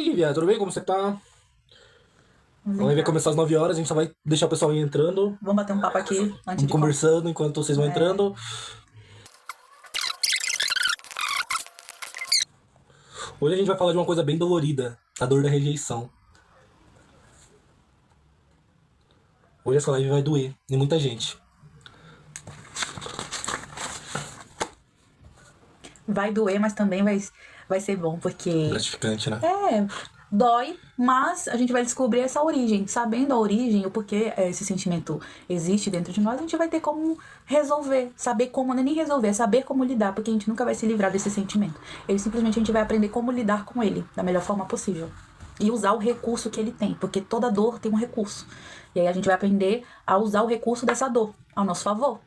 Lívia, tudo bem? Como você tá? A live vai começar às 9 horas, a gente só vai deixar o pessoal ir entrando. Vamos bater um papo aqui antes Vamos de conversando enquanto vocês vão entrando. Hoje a gente vai falar de uma coisa bem dolorida, a dor da rejeição. Hoje essa live vai doer em muita gente. Vai doer, mas também vai ser bom, porque Gratificante, né? dói, mas a gente vai descobrir essa origem. Sabendo a origem, o porquê esse sentimento existe dentro de nós, a gente vai ter como resolver. Saber como, não é nem resolver, é saber como lidar, porque a gente nunca vai se livrar desse sentimento. Ele simplesmente a gente vai aprender como lidar com ele da melhor forma possível. E usar o recurso que ele tem, porque toda dor tem um recurso. E aí a gente vai aprender a usar o recurso dessa dor ao nosso favor.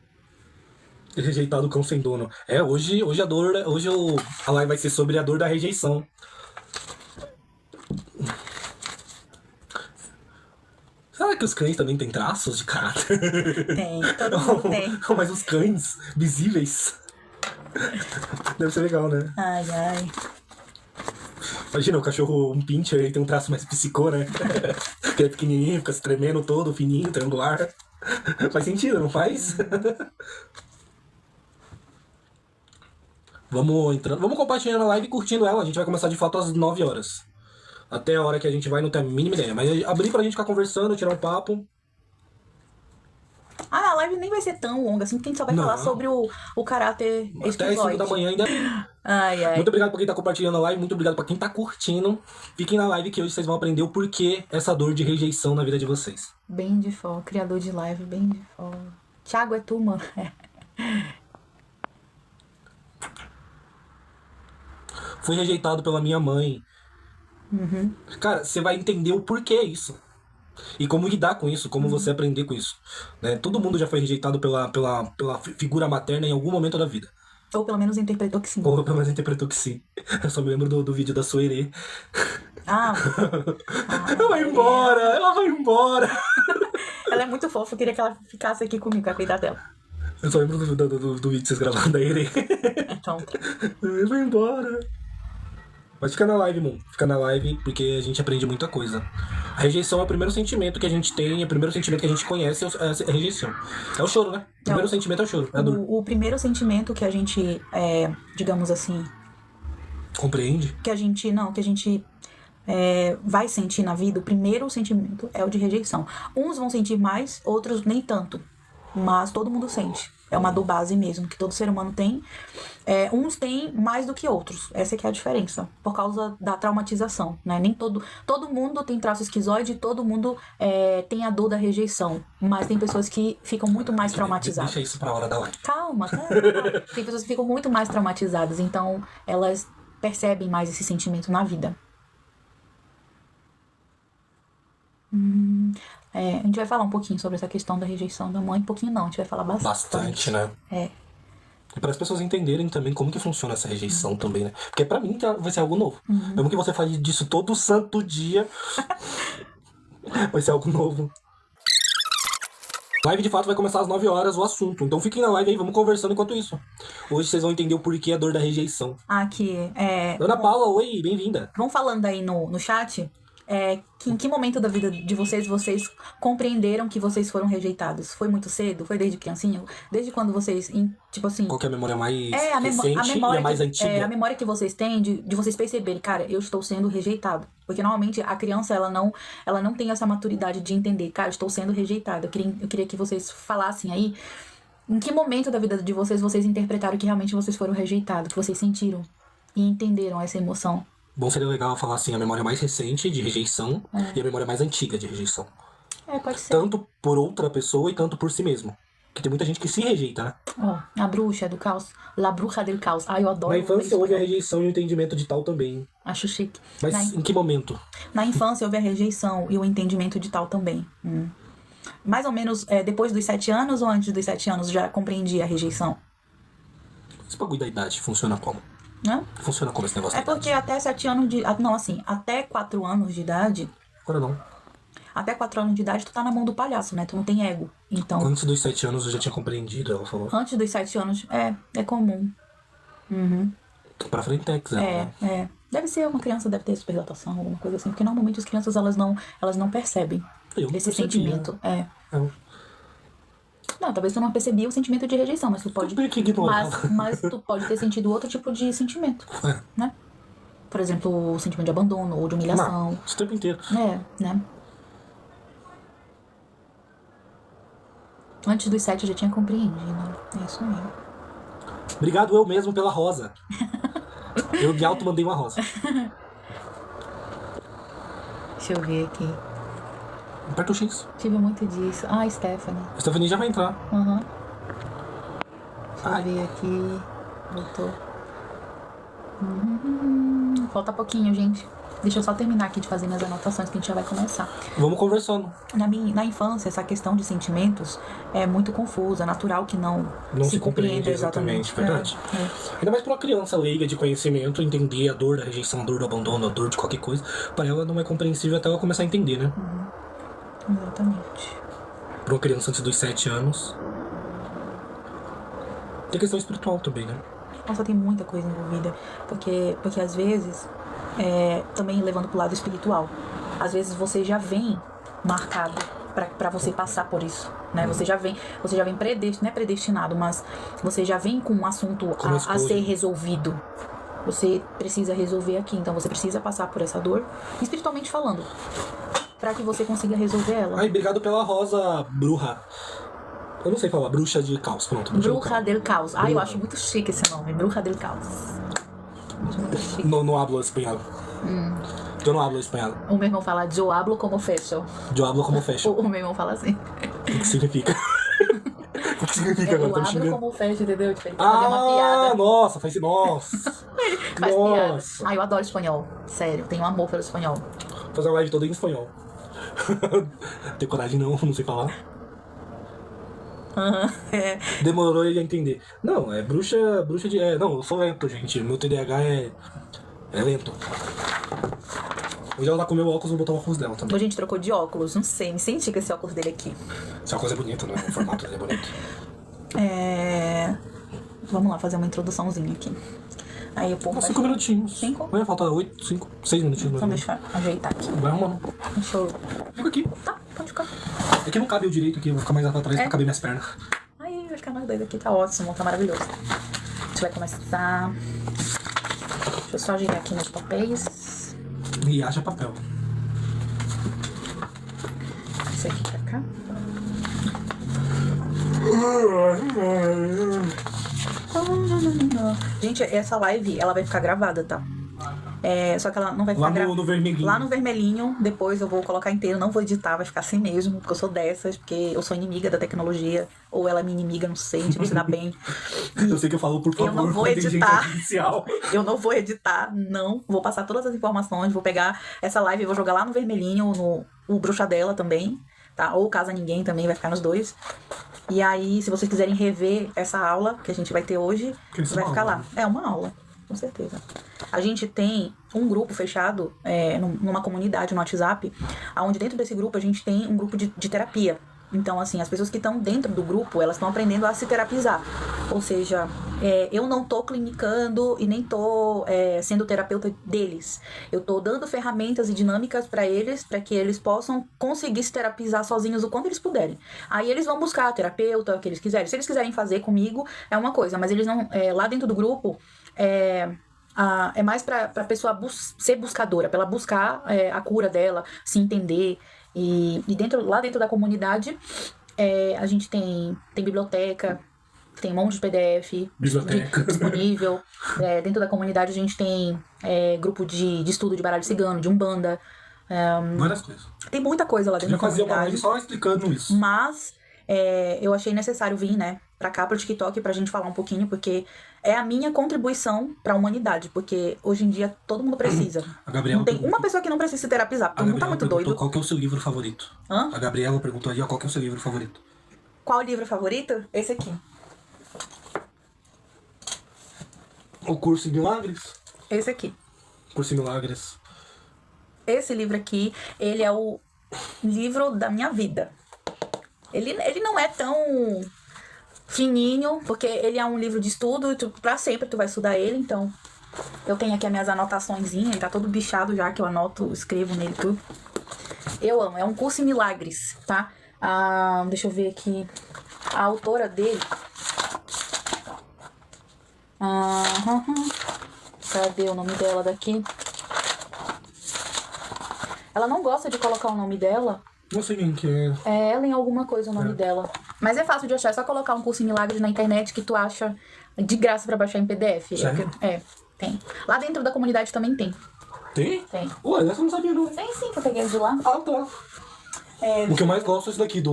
Rejeitado cão sem dono. Hoje a dor, a live vai ser sobre a dor da rejeição. Será que os cães também têm traços de caráter? Tem, todo mundo tem. Mas os cães visíveis. Deve ser legal, né? Ai, ai. Imagina o cachorro, um pincher, ele tem um traço mais psicô, né? Que é pequenininho, fica se tremendo todo, fininho, triangular. Faz sentido, não faz? Vamos entrando, vamos compartilhando a live e curtindo ela. A gente vai começar de fato às 9 horas. Até a hora que a gente vai, não tem a mínima ideia. Mas abrir pra gente ficar conversando, tirar um papo. A live nem vai ser tão longa assim, porque a gente só vai falar sobre o caráter Até as 5 esquizoide. da manhã ainda. Ai, ai. Muito obrigado pra quem tá compartilhando a live, muito obrigado pra quem tá curtindo. Fiquem na live que hoje vocês vão aprender o porquê essa dor de rejeição na vida de vocês. Bem de fó, criador de live, bem de fó. Thiago, é tu, mano. Fui rejeitado pela minha mãe. Cara, você vai entender o porquê isso. E como lidar com isso, como você aprender com isso. Né? Todo mundo já foi rejeitado pela figura materna em algum momento da vida. Ou pelo menos interpretou que sim. Ou pelo menos interpretou que sim. Eu só me lembro do vídeo da Suerê. Ela vai embora, ela vai embora. Ela é muito fofa, eu queria que ela ficasse aqui comigo pra cuidar dela. Eu só lembro do vídeo que vocês gravaram da Erê. Então, Ela vai embora. Mas fica na live, mano. Fica na live porque a gente aprende muita coisa. A rejeição é o primeiro sentimento que a gente tem, é o primeiro sentimento que a gente conhece, é a rejeição. É o choro, né? O primeiro sentimento é o choro. É a dor. o primeiro sentimento que a gente, digamos assim, Compreende? que a gente vai sentir na vida, o primeiro sentimento é o de rejeição. Uns vão sentir mais, outros nem tanto. Mas todo mundo sente. É uma dor base mesmo, que todo ser humano tem. Uns têm mais do que outros. Essa que é a diferença. Por causa da traumatização, né? Nem todo mundo tem traço esquizoide, todo mundo tem a dor da rejeição. Mas tem pessoas que ficam muito mais traumatizadas. Deixa isso pra hora da live. Calma. Tem pessoas que ficam muito mais traumatizadas. Então, elas percebem mais esse sentimento na vida. A gente vai falar um pouquinho sobre essa questão da rejeição da mãe. Um pouquinho não, a gente vai falar bastante. Bastante, né? E para as pessoas entenderem também como que funciona essa rejeição também, né? Porque pra mim vai ser algo novo. Mesmo que você fale disso todo santo dia, vai ser algo novo. A live de fato vai começar às 9 horas o assunto. Então fiquem na live aí, vamos conversando enquanto isso. Hoje vocês vão entender o porquê a dor da rejeição. Aqui, Ana Paula, oi, bem-vinda. vão falando aí no chat. Que em que momento da vida de vocês compreenderam que vocês foram rejeitados? Foi muito cedo? Foi desde criancinha? Desde quando vocês, tipo assim... Qual que é a memória mais a recente e a mais antiga? A memória que vocês têm de vocês perceberem, cara, eu estou sendo rejeitado. Porque normalmente a criança, ela não tem essa maturidade de entender, cara, eu estou sendo rejeitado. Eu queria que vocês falassem aí, em que momento da vida de vocês interpretaram que realmente vocês foram rejeitados, que vocês sentiram e entenderam essa emoção. Bom, seria legal falar assim, a memória mais recente de rejeição e a memória mais antiga de rejeição. Pode ser. Tanto por outra pessoa e tanto por si mesmo. Porque tem muita gente que se rejeita, né? A bruxa do caos. La bruxa del caos. Eu adoro. Na infância houve a rejeição e o entendimento de tal também. Acho chique. Mas em que momento? Na infância houve a rejeição e o entendimento de tal também. Mais ou menos depois dos 7 anos ou antes dos 7 anos já compreendi a rejeição? Esse bagulho da idade funciona como? Funciona como esse negócio da porque idade? até 7 anos de... Não, assim, até 4 anos de idade... Agora não. Até 4 anos de idade tu tá na mão do palhaço, né? Tu não tem ego. Então... Antes dos 7 anos eu já tinha compreendido, ela falou. Antes dos 7 anos, é comum. Pra frente, né? Deve ser uma criança, deve ter superdotação, alguma coisa assim. Porque normalmente as crianças, elas não percebem esse sentimento. Não, talvez tu não percebia o sentimento de rejeição, mas tu pode... Mas tu pode ter sentido outro tipo de sentimento, né? Por exemplo, o sentimento de abandono ou de humilhação. Não, o tempo inteiro. Né? Antes dos 7 eu já tinha compreendido. É isso mesmo. Obrigado eu mesmo pela rosa. Eu de alto mandei uma rosa. Deixa eu ver aqui. Aperta o X. Tive muito disso. Ah, Stephanie. A Stephanie já vai entrar. Deixa eu ver aqui. Voltou. Falta pouquinho, gente. Deixa eu só terminar aqui de fazer minhas anotações que a gente já vai começar. Vamos conversando. Na infância, essa questão de sentimentos é muito confusa. É natural que não se compreenda exatamente. Verdade. Ainda mais para uma criança leiga de conhecimento, entender a dor da rejeição, a dor do abandono, a dor de qualquer coisa. Para ela não é compreensível até ela começar a entender, né? Exatamente. Para uma criança antes dos 7 anos. Tem questão espiritual também, né? Nossa, tem muita coisa envolvida. Porque às vezes, também levando pro lado espiritual, às vezes você já vem marcado pra você passar por isso, né? Você já vem não é predestinado, mas você já vem com um assunto a ser resolvido. Você precisa resolver aqui, então você precisa passar por essa dor, espiritualmente falando, pra que você consiga resolver ela. Ai, obrigado pela rosa, bruxa. Eu não sei falar, bruxa de caos, pronto. Bruxa del caos. Eu acho muito chique esse nome, Bruxa del caos. Muito chique. No hablo espanhol. Eu não hablo espanhol. O meu irmão fala, yo hablo como fashion. Eu hablo como fashion. O meu irmão fala assim. O que significa? O que significa agora? Eu hablo como fashion, entendeu? Tipo, ele fazer uma piada. Nossa, faz nossa. Faz piada. Eu adoro espanhol. Sério, tenho amor pelo espanhol. Vou fazer uma live toda em espanhol. Tem coragem não sei falar. Demorou ele a entender. Não, é bruxa de... não, eu sou lento, gente. Meu TDAH é lento. Hoje ela tá com o meu óculos, vou botar o óculos dela também. Hoje a gente trocou de óculos, não sei, me senti com esse óculos dele aqui. Esse óculos é bonito, né? O formato dele é bonito. Vamos lá, fazer uma introduçãozinha aqui. Aí o povo 5 minutinhos. 5? Vai faltar 6 minutinhos. Então deixa eu ajeitar aqui. Vai arrumando. Deixa eu... Fica aqui. Tá, pode ficar. É que não cabe eu direito aqui, eu vou ficar mais lá pra trás pra caber minhas pernas. Aí vai ficar nós dois aqui, tá ótimo, tá maravilhoso. A gente vai começar... Deixa eu só girar aqui meus papéis. E haja papel. Esse aqui pra cá. Gente, essa live, ela vai ficar gravada, tá? Só que ela não vai ficar lá no vermelhinho. Lá no vermelhinho, depois eu vou colocar inteiro, não vou editar, vai ficar assim mesmo, porque eu sou dessas, porque eu sou inimiga da tecnologia, ou ela é minha inimiga, não sei, a gente não se dá bem. Eu sei que eu falo, por favor, eu não vou editar. Eu não vou editar, não. Vou passar todas as informações, vou pegar essa live e vou jogar lá no vermelhinho, no Bruxa dela também, tá? Ou Casa Ninguém também, vai ficar nos dois. E aí, se vocês quiserem rever essa aula que a gente vai ter hoje, vai ficar lá. É uma aula, com certeza. A gente tem um grupo fechado numa comunidade no WhatsApp, onde dentro desse grupo a gente tem um grupo de terapia. Então, assim, as pessoas que estão dentro do grupo, elas estão aprendendo a se terapizar. Ou seja, eu não tô clinicando e nem tô sendo terapeuta deles. Eu tô dando ferramentas e dinâmicas para eles, para que eles possam conseguir se terapizar sozinhos o quanto eles puderem. Aí eles vão buscar a terapeuta, o que eles quiserem. Se eles quiserem fazer comigo, é uma coisa. Mas eles não... lá dentro do grupo... é mais pra pessoa ser buscadora, pra ela buscar a cura dela, se entender. E lá dentro da comunidade, a gente tem biblioteca, tem um monte de PDF disponível. Dentro da comunidade a gente tem grupo de estudo de baralho cigano, de umbanda. Várias coisas. Tem muita coisa lá dentro da comunidade. Já fazia uma live só explicando isso. Mas eu achei necessário vir, né, pra cá, pro TikTok, pra gente falar um pouquinho, porque é a minha contribuição pra humanidade, porque hoje em dia todo mundo precisa. A Gabriela não tem uma pessoa que não precisa se terapizar, porque o mundo tá muito doido. Qual que é o seu livro favorito? A Gabriela perguntou aí, qual que é o seu livro favorito? Qual livro favorito? Esse aqui. O Curso em Milagres? Esse aqui. Curso em Milagres. Esse livro aqui, ele é o livro da minha vida. Ele não é tão fininho, porque ele é um livro de estudo e pra sempre tu vai estudar ele, então Eu tenho aqui as minhas anotaçõezinhas, ele tá todo bichado já, que eu anoto, escrevo nele tudo. Eu amo, é um curso em milagres, tá? Deixa eu ver aqui. A autora dele... Cadê o nome dela daqui? Ela não gosta de colocar o nome dela. Não sei quem que é. É Ellen alguma coisa o nome dela. Mas é fácil de achar, é só colocar um curso em milagres na internet que tu acha de graça pra baixar em PDF. Sério? Tem. Lá dentro da comunidade também tem. Tem? Tem. Ué, essa eu não sabia não. Tem sim, que eu peguei de lá. Ah, tá. O que eu mais gosto é esse daqui, que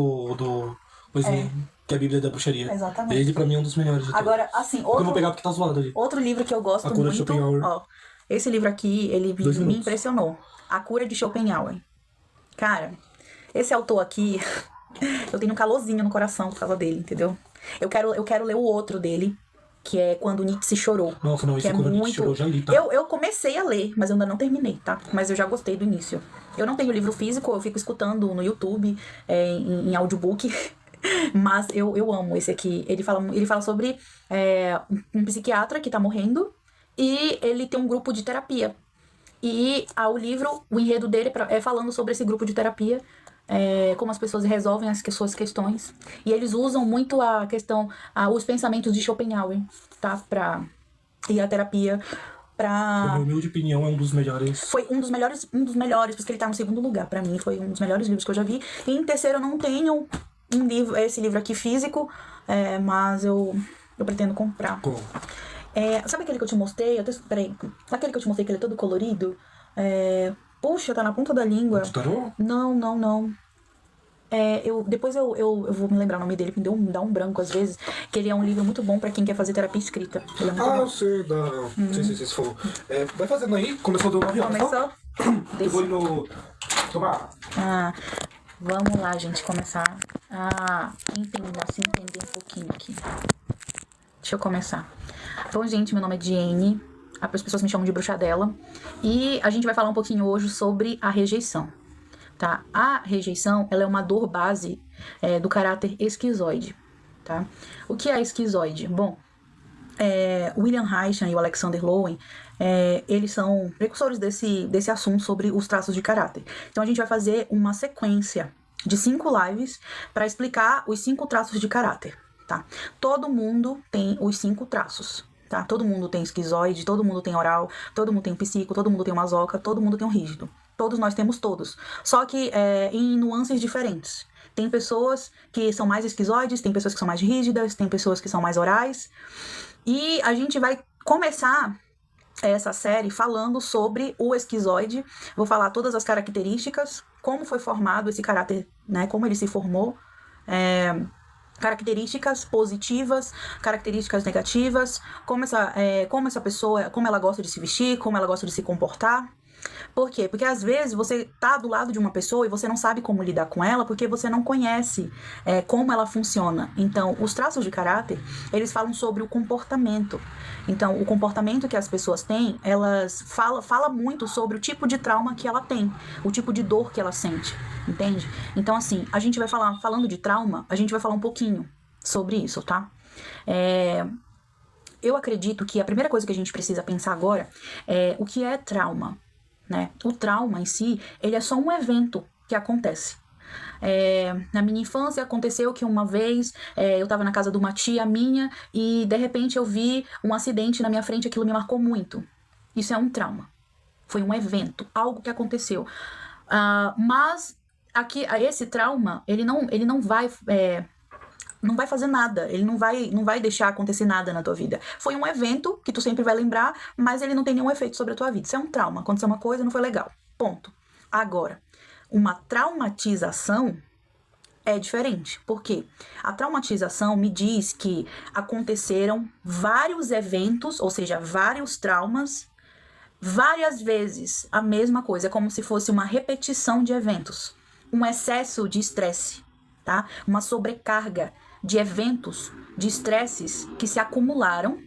é a Bíblia da Bruxaria. Exatamente. Ele pra mim é um dos melhores de todos. Agora, assim, Eu vou pegar porque tá zoado ali. outro livro que eu gosto A Cura de muito... Schopenhauer. Ó, esse livro aqui, ele 2 me minutos. impressionou. A Cura de Schopenhauer. Cara, esse autor aqui... eu tenho um calorzinho no coração por causa dele, entendeu? Eu quero ler o outro dele, que é Quando Nietzsche Chorou. Nossa, não, esse que é Quando Nietzsche muito... Chorou, já li, tá? Eu comecei a ler, mas eu ainda não terminei, tá? Mas eu já gostei do início. Eu não tenho livro físico, eu fico escutando no YouTube, em audiobook. Mas eu amo esse aqui. Ele fala sobre um psiquiatra que tá morrendo e ele tem um grupo de terapia. E o livro, o enredo dele é falando sobre esse grupo de terapia, como as pessoas resolvem as suas questões. E eles usam muito a questão, os pensamentos de Schopenhauer, tá? E a terapia Na minha humilde opinião, é um dos melhores. Foi um dos melhores, porque ele tá no segundo lugar. Pra mim, foi um dos melhores livros que eu já vi. E em terceiro, eu não tenho esse livro aqui físico, mas eu pretendo comprar. Como? Sabe aquele que eu te mostrei? Peraí. Aquele que eu te mostrei que ele é todo colorido? Puxa, tá na ponta da língua. De tarô? Não. Depois eu vou me lembrar o nome dele, me dá um branco às vezes. Que ele é um livro muito bom pra quem quer fazer terapia escrita. Ele é muito bom. Eu sei, sei se falou. Vai fazendo aí, começou a dar 9 horas. Começou? Eu vou ir no. Tomar. Vamos lá, gente, começar a se entender um pouquinho aqui. Deixa eu começar. Bom, gente, meu nome é Diene. As pessoas me chamam de Bruxadela. E a gente vai falar um pouquinho hoje sobre a rejeição. Tá? A rejeição, ela é uma dor base do caráter esquizoide. Tá? O que é esquizoide? Bom, William Reich e o Alexander Lowen, eles são precursores desse assunto sobre os traços de caráter. Então a gente vai fazer uma sequência de 5 lives para explicar os 5 traços de caráter. Tá? Todo mundo tem os 5 traços. Tá? Todo mundo tem esquizoide, todo mundo tem oral, todo mundo tem psico, todo mundo tem masoca, todo mundo tem um rígido. Todos nós temos todos. Só que em nuances diferentes. Tem pessoas que são mais esquizoides, tem pessoas que são mais rígidas, tem pessoas que são mais orais. E a gente vai começar essa série falando sobre o esquizoide. Vou falar todas as características, como foi formado esse caráter, né? Como ele se formou. Características positivas, características negativas, como essa pessoa, como ela gosta de se vestir, como ela gosta de se comportar. Por quê? Porque às vezes você tá do lado de uma pessoa e você não sabe como lidar com ela porque você não conhece como ela funciona. Então, os traços de caráter, eles falam sobre o comportamento. Então, o comportamento que as pessoas têm, elas fala muito sobre o tipo de trauma que ela tem, o tipo de dor que ela sente, entende? Então, assim, a gente vai falando de trauma, a gente vai falar um pouquinho sobre isso, tá? Eu acredito que a primeira coisa que a gente precisa pensar agora é o que é trauma. Né? O trauma em si, ele é só um evento que acontece. Na minha infância aconteceu que uma vez eu estava na casa de uma tia minha e de repente eu vi um acidente na minha frente, aquilo me marcou muito. Isso é um trauma. Foi um evento, algo que aconteceu. Mas esse trauma, ele não vai fazer nada, ele não vai deixar acontecer nada na tua vida. Foi um evento que tu sempre vai lembrar, mas ele não tem nenhum efeito sobre a tua vida. Isso é um trauma, aconteceu uma coisa, não foi legal. Ponto. Agora, uma traumatização é diferente. Por quê? A traumatização me diz que aconteceram vários eventos, ou seja, vários traumas, várias vezes a mesma coisa. É como se fosse uma repetição de eventos. Um excesso de estresse, tá? Uma sobrecarga de eventos, de estresses que se acumularam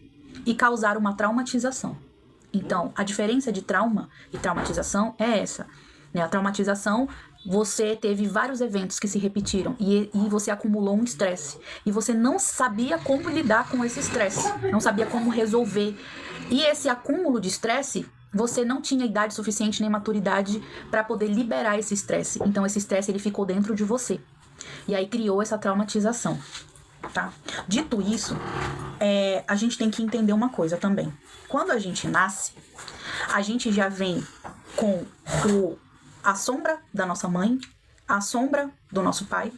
e causaram uma traumatização. Então, a diferença de trauma e traumatização é essa. né? A traumatização, você teve vários eventos que se repetiram e você acumulou um estresse. E você não sabia como lidar com esse estresse, não sabia como resolver. E esse acúmulo de estresse, você não tinha idade suficiente nem maturidade para poder liberar esse estresse. Então esse estresse ele ficou dentro de você. E aí criou essa traumatização, tá? Dito isso, a gente tem que entender uma coisa também. Quando a gente nasce, a gente já vem com a sombra da nossa mãe, a sombra do nosso pai,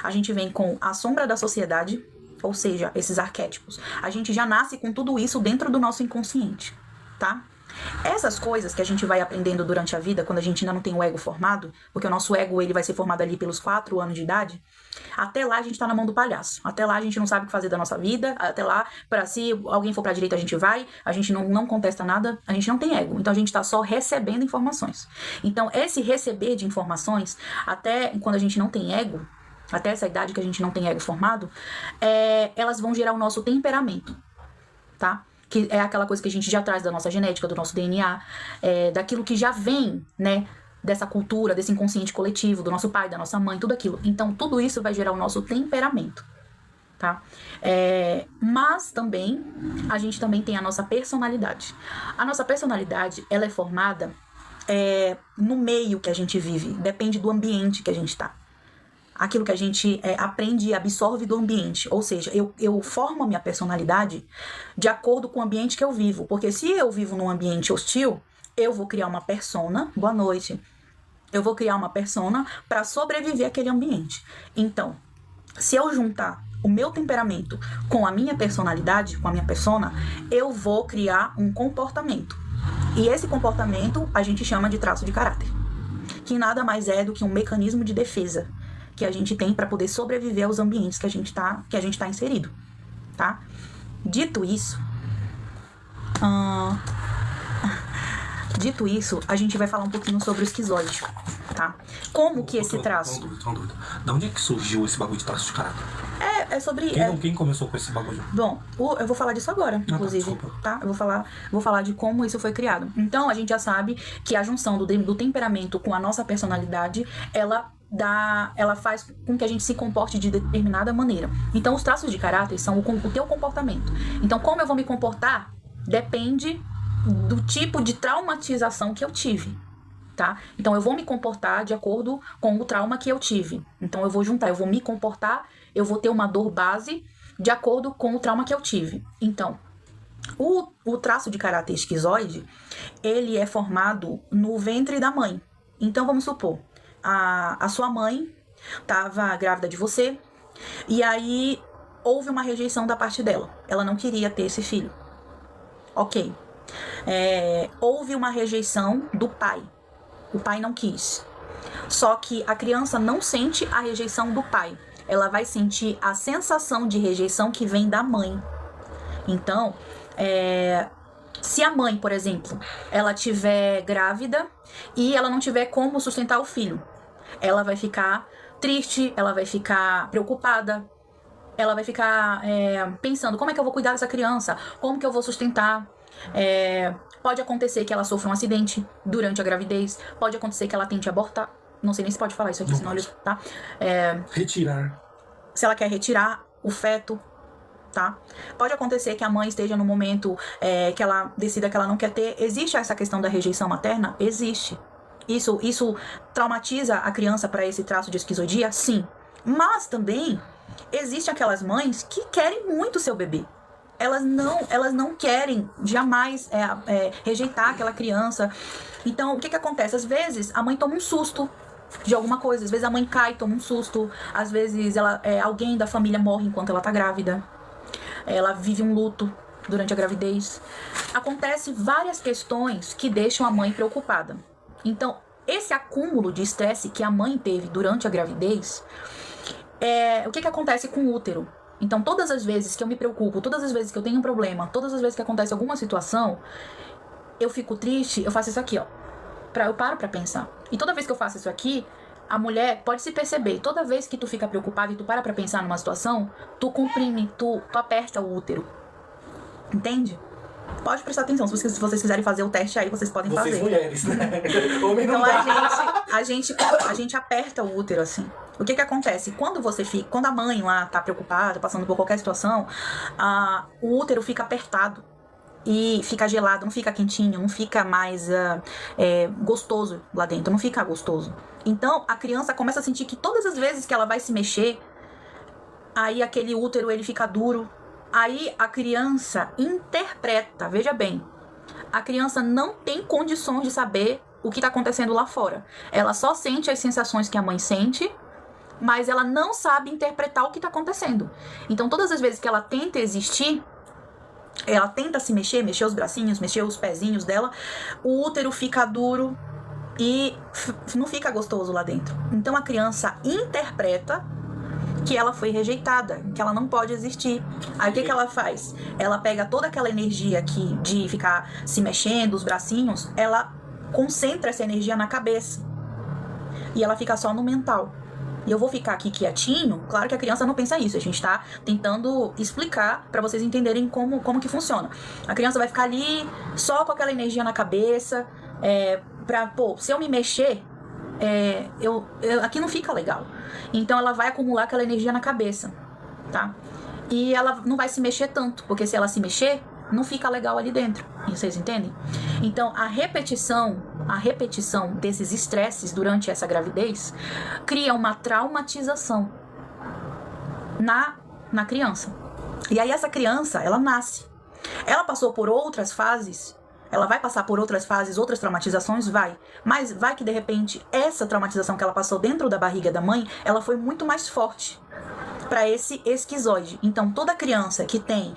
a gente vem com a sombra da sociedade, ou seja, esses arquétipos. A gente já nasce com tudo isso dentro do nosso inconsciente, tá? Essas coisas que a gente vai aprendendo durante a vida, quando a gente ainda não tem o ego formado, porque o nosso ego ele vai ser formado ali pelos 4 anos de idade, até lá a gente tá na mão do palhaço. Até lá a gente não sabe o que fazer da nossa vida, até lá, se alguém for pra direita a gente vai, a gente não contesta nada, a gente não tem ego. Então a gente tá só recebendo informações. Então esse receber de informações, até quando a gente não tem ego, até essa idade que a gente não tem ego formado, elas vão gerar o nosso temperamento, tá? Que é aquela coisa que a gente já traz da nossa genética, do nosso DNA, daquilo que já vem, né, dessa cultura, desse inconsciente coletivo, do nosso pai, da nossa mãe, tudo aquilo. Então, tudo isso vai gerar o nosso temperamento, tá? Mas também, a gente também tem a nossa personalidade. A nossa personalidade, ela é formada no meio que a gente vive, depende do ambiente que a gente tá. Aquilo que a gente aprende e absorve do ambiente. Ou seja, eu formo a minha personalidade de acordo com o ambiente que eu vivo. Porque se eu vivo num ambiente hostil, eu vou criar uma persona. Boa noite. Eu vou criar uma persona para sobreviver àquele ambiente. Então, se eu juntar o meu temperamento com a minha personalidade, com a minha persona, eu vou criar um comportamento. E esse comportamento a gente chama de traço de caráter. Que nada mais é do que um mecanismo de defesa que a gente tem para poder sobreviver aos ambientes que a gente tá inserido, tá? Dito isso, a gente vai falar um pouquinho sobre o esquizoide, tá? Como que esse traço... Tô dúvida. Da onde é que surgiu esse bagulho de traço de caráter? É sobre... Quem começou com esse bagulho? Bom, eu vou falar disso agora, inclusive, tá? Eu vou falar de como isso foi criado. Então, a gente já sabe que a junção do temperamento com a nossa personalidade, ela faz com que a gente se comporte de determinada maneira. Então, os traços de caráter são o teu comportamento. Então, como eu vou me comportar depende do tipo de traumatização que eu tive, tá? Então, eu vou me comportar de acordo com o trauma que eu tive. Então, eu vou juntar, eu vou me comportar, eu vou ter uma dor base de acordo com o trauma que eu tive. Então, o traço de caráter esquizoide, ele é formado no ventre da mãe. Então, vamos supor, a sua mãe estava grávida de você e aí houve uma rejeição da parte dela. Ela não queria ter esse filho. Ok. Houve uma rejeição do pai. O pai não quis. Só que a criança não sente a rejeição do pai. Ela vai sentir a sensação de rejeição que vem da mãe. Então, se a mãe, por exemplo, ela tiver grávida e ela não tiver como sustentar o filho, ela vai ficar triste, ela vai ficar preocupada, ela vai ficar pensando, como é que eu vou cuidar dessa criança? Como que eu vou sustentar? Pode acontecer que ela sofra um acidente durante a gravidez, pode acontecer que ela tente abortar. Não sei nem se pode falar isso aqui, senão ele tá. Retirar. Se ela quer retirar o feto, tá? Pode acontecer que a mãe esteja no momento que ela decida que ela não quer ter. Existe essa questão da rejeição materna? Existe. Isso traumatiza a criança para esse traço de esquizoidia? Sim. Mas também existem aquelas mães que querem muito seu bebê. Elas não querem jamais rejeitar aquela criança. Então, o que acontece? Às vezes, a mãe toma um susto de alguma coisa. Às vezes, a mãe cai, toma um susto. Às vezes, alguém da família morre enquanto ela tá grávida. Ela vive um luto durante a gravidez. Acontece várias questões que deixam a mãe preocupada. Então, esse acúmulo de estresse que a mãe teve durante a gravidez, o que acontece com o útero? Então, todas as vezes que eu me preocupo, todas as vezes que eu tenho um problema, todas as vezes que acontece alguma situação, eu fico triste, eu faço isso aqui, ó. Eu paro pra pensar. E toda vez que eu faço isso aqui, a mulher pode se perceber. Toda vez que tu fica preocupado e tu para pra pensar numa situação, tu comprime, tu aperta o útero. Entende? Pode prestar atenção, se vocês quiserem fazer o teste aí, vocês podem fazer. Vocês mulheres, né? Homem não Então dá. a gente aperta o útero assim. O que acontece? Quando a mãe lá tá preocupada, passando por qualquer situação, o útero fica apertado e fica gelado, não fica quentinho, não fica mais gostoso lá dentro, não fica gostoso. Então a criança começa a sentir que todas as vezes que ela vai se mexer, aí aquele útero ele fica duro. Aí a criança interpreta, veja bem, a criança não tem condições de saber o que está acontecendo lá fora. Ela só sente as sensações que a mãe sente, mas ela não sabe interpretar o que está acontecendo. Então todas as vezes que ela tenta existir, ela tenta se mexer os bracinhos, mexer os pezinhos dela, o útero fica duro e não fica gostoso lá dentro. Então a criança interpreta que ela foi rejeitada, que ela não pode existir. Aí o que ela faz? Ela pega toda aquela energia aqui de ficar se mexendo, os bracinhos, ela concentra essa energia na cabeça. E ela fica só no mental. E eu vou ficar aqui quietinho, claro que a criança não pensa isso, a gente tá tentando explicar pra vocês entenderem como que funciona. A criança vai ficar ali só com aquela energia na cabeça, se eu me mexer, aqui não fica legal. Então ela vai acumular aquela energia na cabeça, tá? E ela não vai se mexer tanto, porque se ela se mexer, não fica legal ali dentro. Vocês entendem? Então a repetição desses estresses durante essa gravidez cria uma traumatização na criança. E aí essa criança, ela nasce. Ela passou por outras fases. Ela vai passar por outras fases, outras traumatizações? Vai. Mas vai que, de repente, essa traumatização que ela passou dentro da barriga da mãe, ela foi muito mais forte para esse esquizoide. Então, toda criança que tem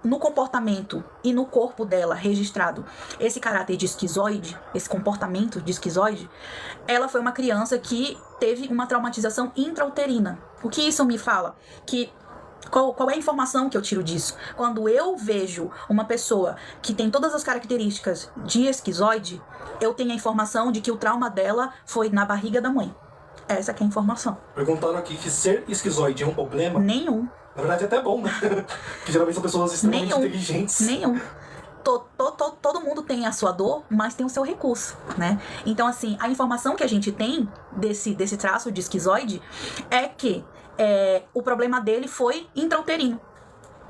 no comportamento e no corpo dela registrado esse caráter de esquizoide, esse comportamento de esquizoide, ela foi uma criança que teve uma traumatização intrauterina. O que isso me fala? Qual é a informação que eu tiro disso? Quando eu vejo uma pessoa que tem todas as características de esquizoide, eu tenho a informação de que o trauma dela foi na barriga da mãe. Essa que é a informação. Perguntaram aqui que ser esquizoide é um problema? Nenhum. Na verdade é até bom, né? Que geralmente são pessoas extremamente inteligentes. Nenhum. Todo mundo tem a sua dor, mas tem o seu recurso, né? Então, assim, a informação que a gente tem desse traço de esquizoide é que o problema dele foi intrauterino.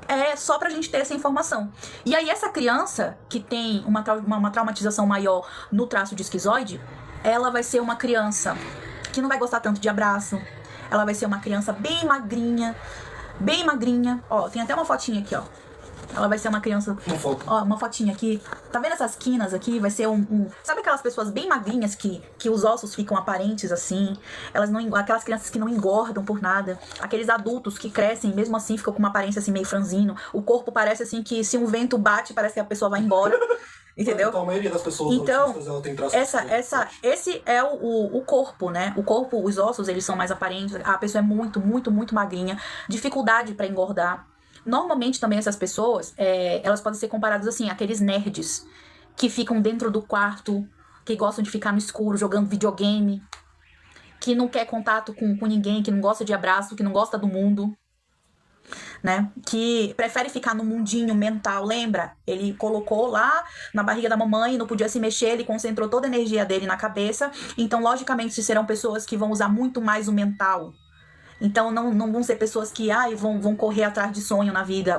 É só pra gente ter essa informação. E aí essa criança que tem uma traumatização maior no traço de esquizoide, ela vai ser uma criança que não vai gostar tanto de abraço. Ela vai ser uma criança bem magrinha. Ó, tem até uma fotinha aqui, ó. Ela vai ser uma criança... Ó, uma fotinha aqui. Tá vendo essas quinas aqui? Vai ser Sabe aquelas pessoas bem magrinhas que os ossos ficam aparentes assim? Aquelas crianças que não engordam por nada. Aqueles adultos que crescem, mesmo assim, ficam com uma aparência assim meio franzino. O corpo parece assim que se um vento bate, parece que a pessoa vai embora. Entendeu? Então a maioria das pessoas autistas, ela tem traços esse é o corpo, né? O corpo, os ossos, eles são mais aparentes. A pessoa é muito, muito, muito magrinha. Dificuldade pra engordar. Normalmente também essas pessoas, elas podem ser comparadas assim, aqueles nerds que ficam dentro do quarto, que gostam de ficar no escuro jogando videogame, que não quer contato com ninguém, que não gosta de abraço, que não gosta do mundo, né? Que prefere ficar no mundinho mental, lembra? Ele colocou lá na barriga da mamãe, não podia se mexer, ele concentrou toda a energia dele na cabeça, então logicamente serão pessoas que vão usar muito mais o mental. Então não vão ser pessoas que vão correr atrás de sonho na vida.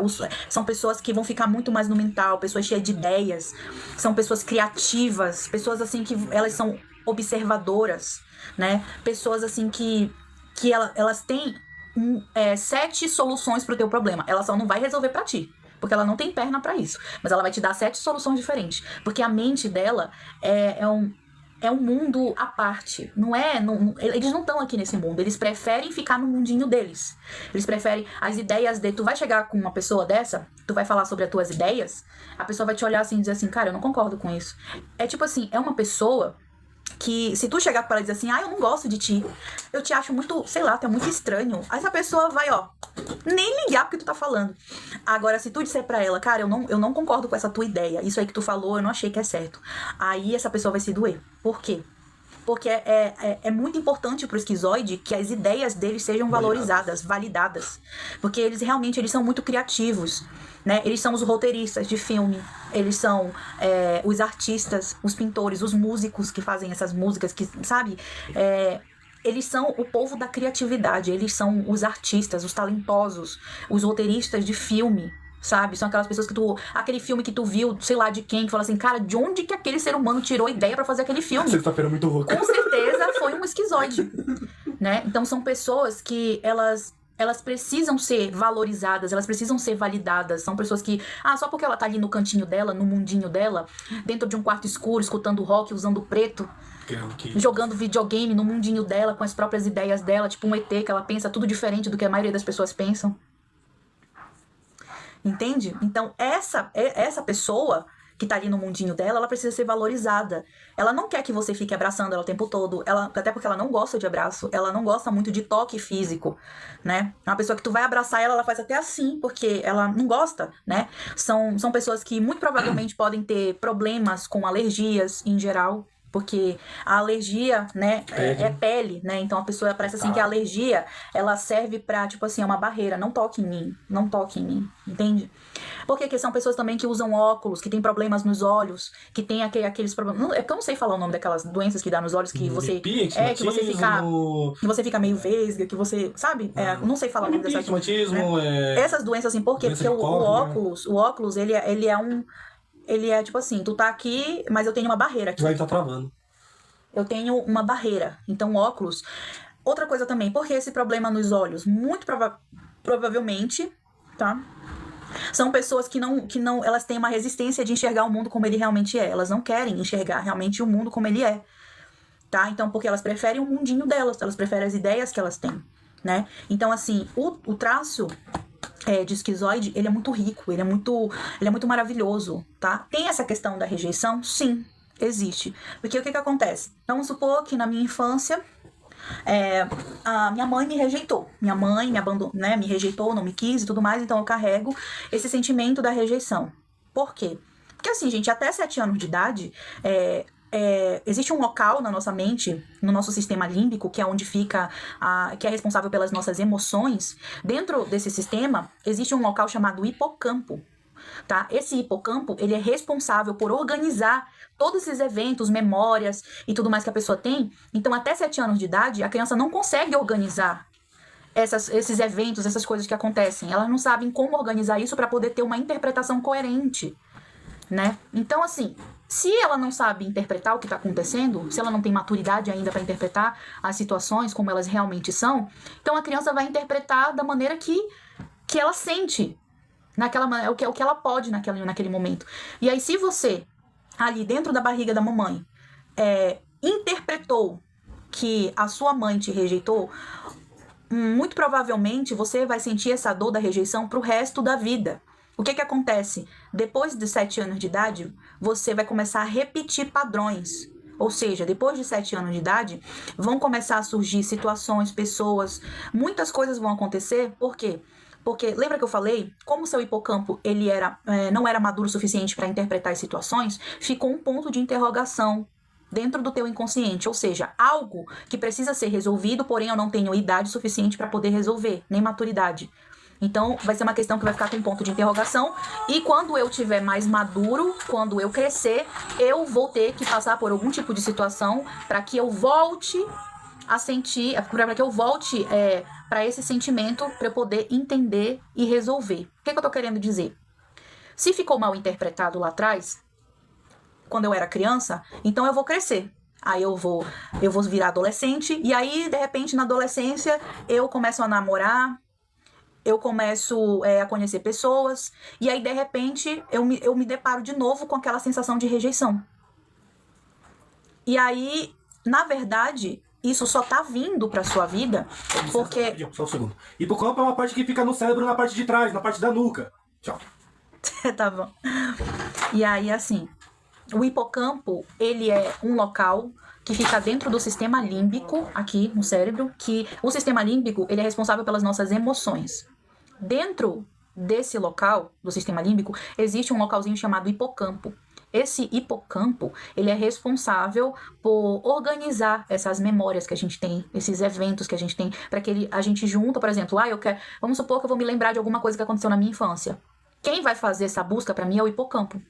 São pessoas que vão ficar muito mais no mental, pessoas cheias de ideias, são pessoas criativas, pessoas assim que elas são observadoras, né? Pessoas assim que elas têm 7 soluções pro teu problema. Ela só não vai resolver pra ti, porque ela não tem perna pra isso, mas ela vai te dar 7 soluções diferentes, porque a mente dela é um mundo à parte. Eles não estão aqui nesse mundo. Eles preferem ficar no mundinho deles. Eles preferem as ideias dele. Tu vai chegar com uma pessoa dessa, tu vai falar sobre as tuas ideias, a pessoa vai te olhar assim e dizer assim, cara, eu não concordo com isso. É tipo assim, é uma pessoa que se tu chegar pra ela e dizer assim, eu não gosto de ti, eu te acho muito, sei lá, tu é muito estranho, aí essa pessoa vai, nem ligar porque tu tá falando. Agora, se tu disser pra ela, cara, eu não concordo com essa tua ideia, isso aí que tu falou, eu não achei que é certo, aí essa pessoa vai se doer. Por quê? Porque é muito importante pro esquizoide que as ideias deles sejam valorizadas, validadas. Porque eles realmente são muito criativos, né? Eles são os roteiristas de filme, eles são os artistas, os pintores, os músicos que fazem essas músicas, que, sabe? Eles são o povo da criatividade, eles são os artistas, os talentosos, os roteiristas de filme, sabe? São aquelas pessoas que aquele filme que tu viu, sei lá de quem, que fala assim, cara, de onde que aquele ser humano tirou a ideia pra fazer aquele filme? Sexta-feira muito louca. Com certeza foi um esquizoide, né? Então são pessoas que elas precisam ser valorizadas, elas precisam ser validadas. São pessoas que, só porque ela tá ali no cantinho dela, no mundinho dela, dentro de um quarto escuro, escutando rock, usando preto, jogando videogame no mundinho dela, com as próprias ideias dela, tipo um ET, que ela pensa tudo diferente do que a maioria das pessoas pensam. Entende? Então, essa pessoa que tá ali no mundinho dela, ela precisa ser valorizada. Ela não quer que você fique abraçando ela o tempo todo, até porque ela não gosta de abraço, ela não gosta muito de toque físico, né? Uma pessoa que tu vai abraçar ela faz até assim, porque ela não gosta, né? São pessoas que muito provavelmente podem ter problemas com alergias em geral, porque a alergia, né, é pele, né? Então a pessoa parece assim que a alergia, ela serve pra, tipo assim, é uma barreira. Não toque em mim, não toque em mim, entende? Porque são pessoas também que usam óculos, que tem problemas nos olhos, que tem aqueles problemas. É que eu não sei falar o nome daquelas doenças que dá nos olhos, que você. Que você fica meio vesga, que você. Sabe? Não sei falar o nome dessas doenças. Né? Essas doenças, assim, por quê? Porque o óculos, ele é tipo assim, tu tá aqui, mas eu tenho uma barreira aqui. Vai tá travando. Eu tenho uma barreira. Então, óculos. Outra coisa também, por que esse problema nos olhos? Muito provavelmente, tá? São pessoas que não, elas têm uma resistência de enxergar o mundo como ele realmente é. Elas não querem enxergar realmente o mundo como ele é, tá? Então, porque elas preferem o mundinho delas, elas preferem as ideias que elas têm, né? Então, assim, o traço de esquizoide, ele é muito rico, ele é muito maravilhoso, tá? Tem essa questão da rejeição? Sim, existe. Porque o que acontece? Vamos supor que na minha infância, a minha mãe me rejeitou. Minha mãe me abandonou, né? Me rejeitou, não me quis e tudo mais, então eu carrego esse sentimento da rejeição. Por quê? Porque assim, gente, até 7 anos de idade, existe um local na nossa mente, no nosso sistema límbico, que é onde fica, que é responsável pelas nossas emoções. Dentro desse sistema, existe um local chamado hipocampo, tá? Esse hipocampo, ele é responsável por organizar todos esses eventos, memórias e tudo mais que a pessoa tem. Então, até 7 anos de idade, a criança não consegue organizar esses eventos, essas coisas que acontecem. Elas não sabem como organizar isso para poder ter uma interpretação coerente, né? Então, assim, se ela não sabe interpretar o que está acontecendo, se ela não tem maturidade ainda para interpretar as situações como elas realmente são, então a criança vai interpretar da maneira que ela sente, naquela maneira, o que ela pode naquele momento. E aí, se você, ali dentro da barriga da mamãe, interpretou que a sua mãe te rejeitou, muito provavelmente você vai sentir essa dor da rejeição pro resto da vida. O que acontece? Depois de 7 anos de idade, você vai começar a repetir padrões. Ou seja, depois de 7 anos de idade, vão começar a surgir situações, pessoas, muitas coisas vão acontecer. Por quê? Porque, lembra que eu falei, como o seu hipocampo ele não era maduro o suficiente para interpretar as situações, ficou um ponto de interrogação dentro do teu inconsciente, ou seja, algo que precisa ser resolvido, porém eu não tenho idade suficiente para poder resolver, nem maturidade. Então, vai ser uma questão que vai ficar com um ponto de interrogação. E quando eu tiver mais maduro, quando eu crescer, eu vou ter que passar por algum tipo de situação para que eu volte a sentir, para que eu volte para esse sentimento, para eu poder entender e resolver. O que eu tô querendo dizer? Se ficou mal interpretado lá atrás, quando eu era criança, então eu vou crescer. Aí eu vou virar adolescente. E aí, de repente, na adolescência, eu começo a namorar. Eu começo a conhecer pessoas, e aí, de repente, eu me deparo de novo com aquela sensação de rejeição. E aí, na verdade, isso só tá vindo pra sua vida porque... Só um segundo. Hipocampo é uma parte que fica no cérebro, na parte de trás, na parte da nuca. Tchau. Tá bom. E aí, assim, o hipocampo, ele é um local que fica dentro do sistema límbico, aqui no cérebro, que o sistema límbico, ele é responsável pelas nossas emoções. Dentro desse local, do sistema límbico, existe um localzinho chamado hipocampo. esse hipocampo, ele é responsável por organizar essas memórias que a gente tem, esses eventos que a gente tem, para que a gente junta, por exemplo, vamos supor que eu vou me lembrar de alguma coisa que aconteceu na minha infância. Quem vai fazer essa busca para mim é o hipocampo.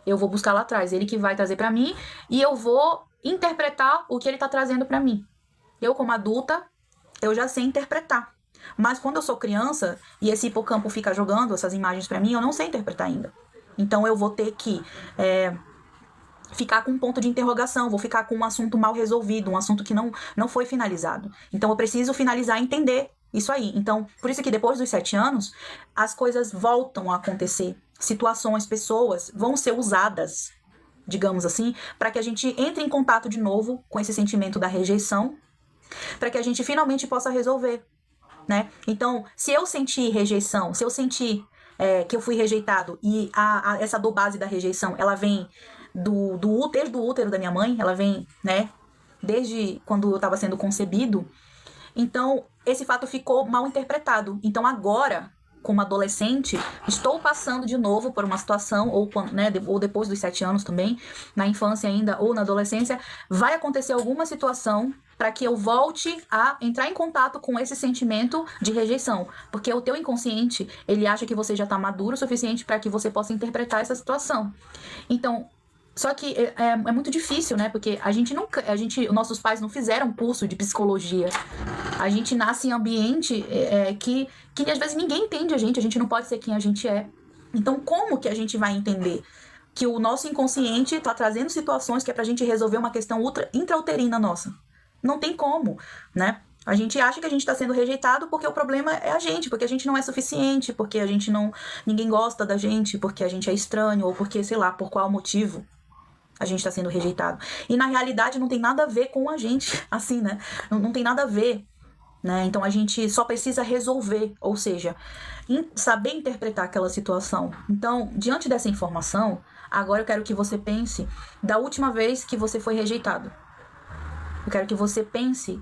Eu vou buscar lá atrás, ele que vai trazer para mim e eu vou interpretar o que ele tá trazendo para mim. Eu, como adulta, eu já sei interpretar. Mas quando eu sou criança e esse hipocampo fica jogando essas imagens para mim, eu não sei interpretar ainda. Então eu vou ter que ficar com um ponto de interrogação, vou ficar com um assunto mal resolvido, um assunto que não foi finalizado. Então eu preciso finalizar e entender isso aí. Então, por isso que depois dos 7 anos, as coisas voltam a acontecer. Situações, pessoas vão ser usadas, digamos assim, para que a gente entre em contato de novo com esse sentimento da rejeição, para que a gente finalmente possa resolver, né? Então, se eu sentir rejeição, se eu sentir que eu fui rejeitado e essa dor base da rejeição, ela vem desde o útero da minha mãe, ela vem, né, desde quando eu estava sendo concebido, então esse fato ficou mal interpretado. Então agora, como adolescente, estou passando de novo por uma situação, ou depois dos 7 anos também, na infância ainda, ou na adolescência, vai acontecer alguma situação para que eu volte a entrar em contato com esse sentimento de rejeição. Porque o teu inconsciente, ele acha que você já está maduro o suficiente para que você possa interpretar essa situação. Então, só que é muito difícil, né? Porque nossos pais não fizeram curso de psicologia. A gente nasce em ambiente que às vezes ninguém entende a gente não pode ser quem a gente é. Então, como que a gente vai entender que o nosso inconsciente está trazendo situações que é pra gente resolver uma questão intrauterina nossa? Não tem como, né? A gente acha que a gente está sendo rejeitado porque o problema é a gente, porque a gente não é suficiente, porque ninguém gosta da gente, porque a gente é estranho, ou porque, sei lá, por qual motivo a gente está sendo rejeitado. E na realidade não tem nada a ver com a gente, assim, né? Não tem nada a ver, né? Então a gente só precisa resolver, ou seja, saber interpretar aquela situação. Então, diante dessa informação, agora eu quero que você pense da última vez que você foi rejeitado. Eu quero que você pense...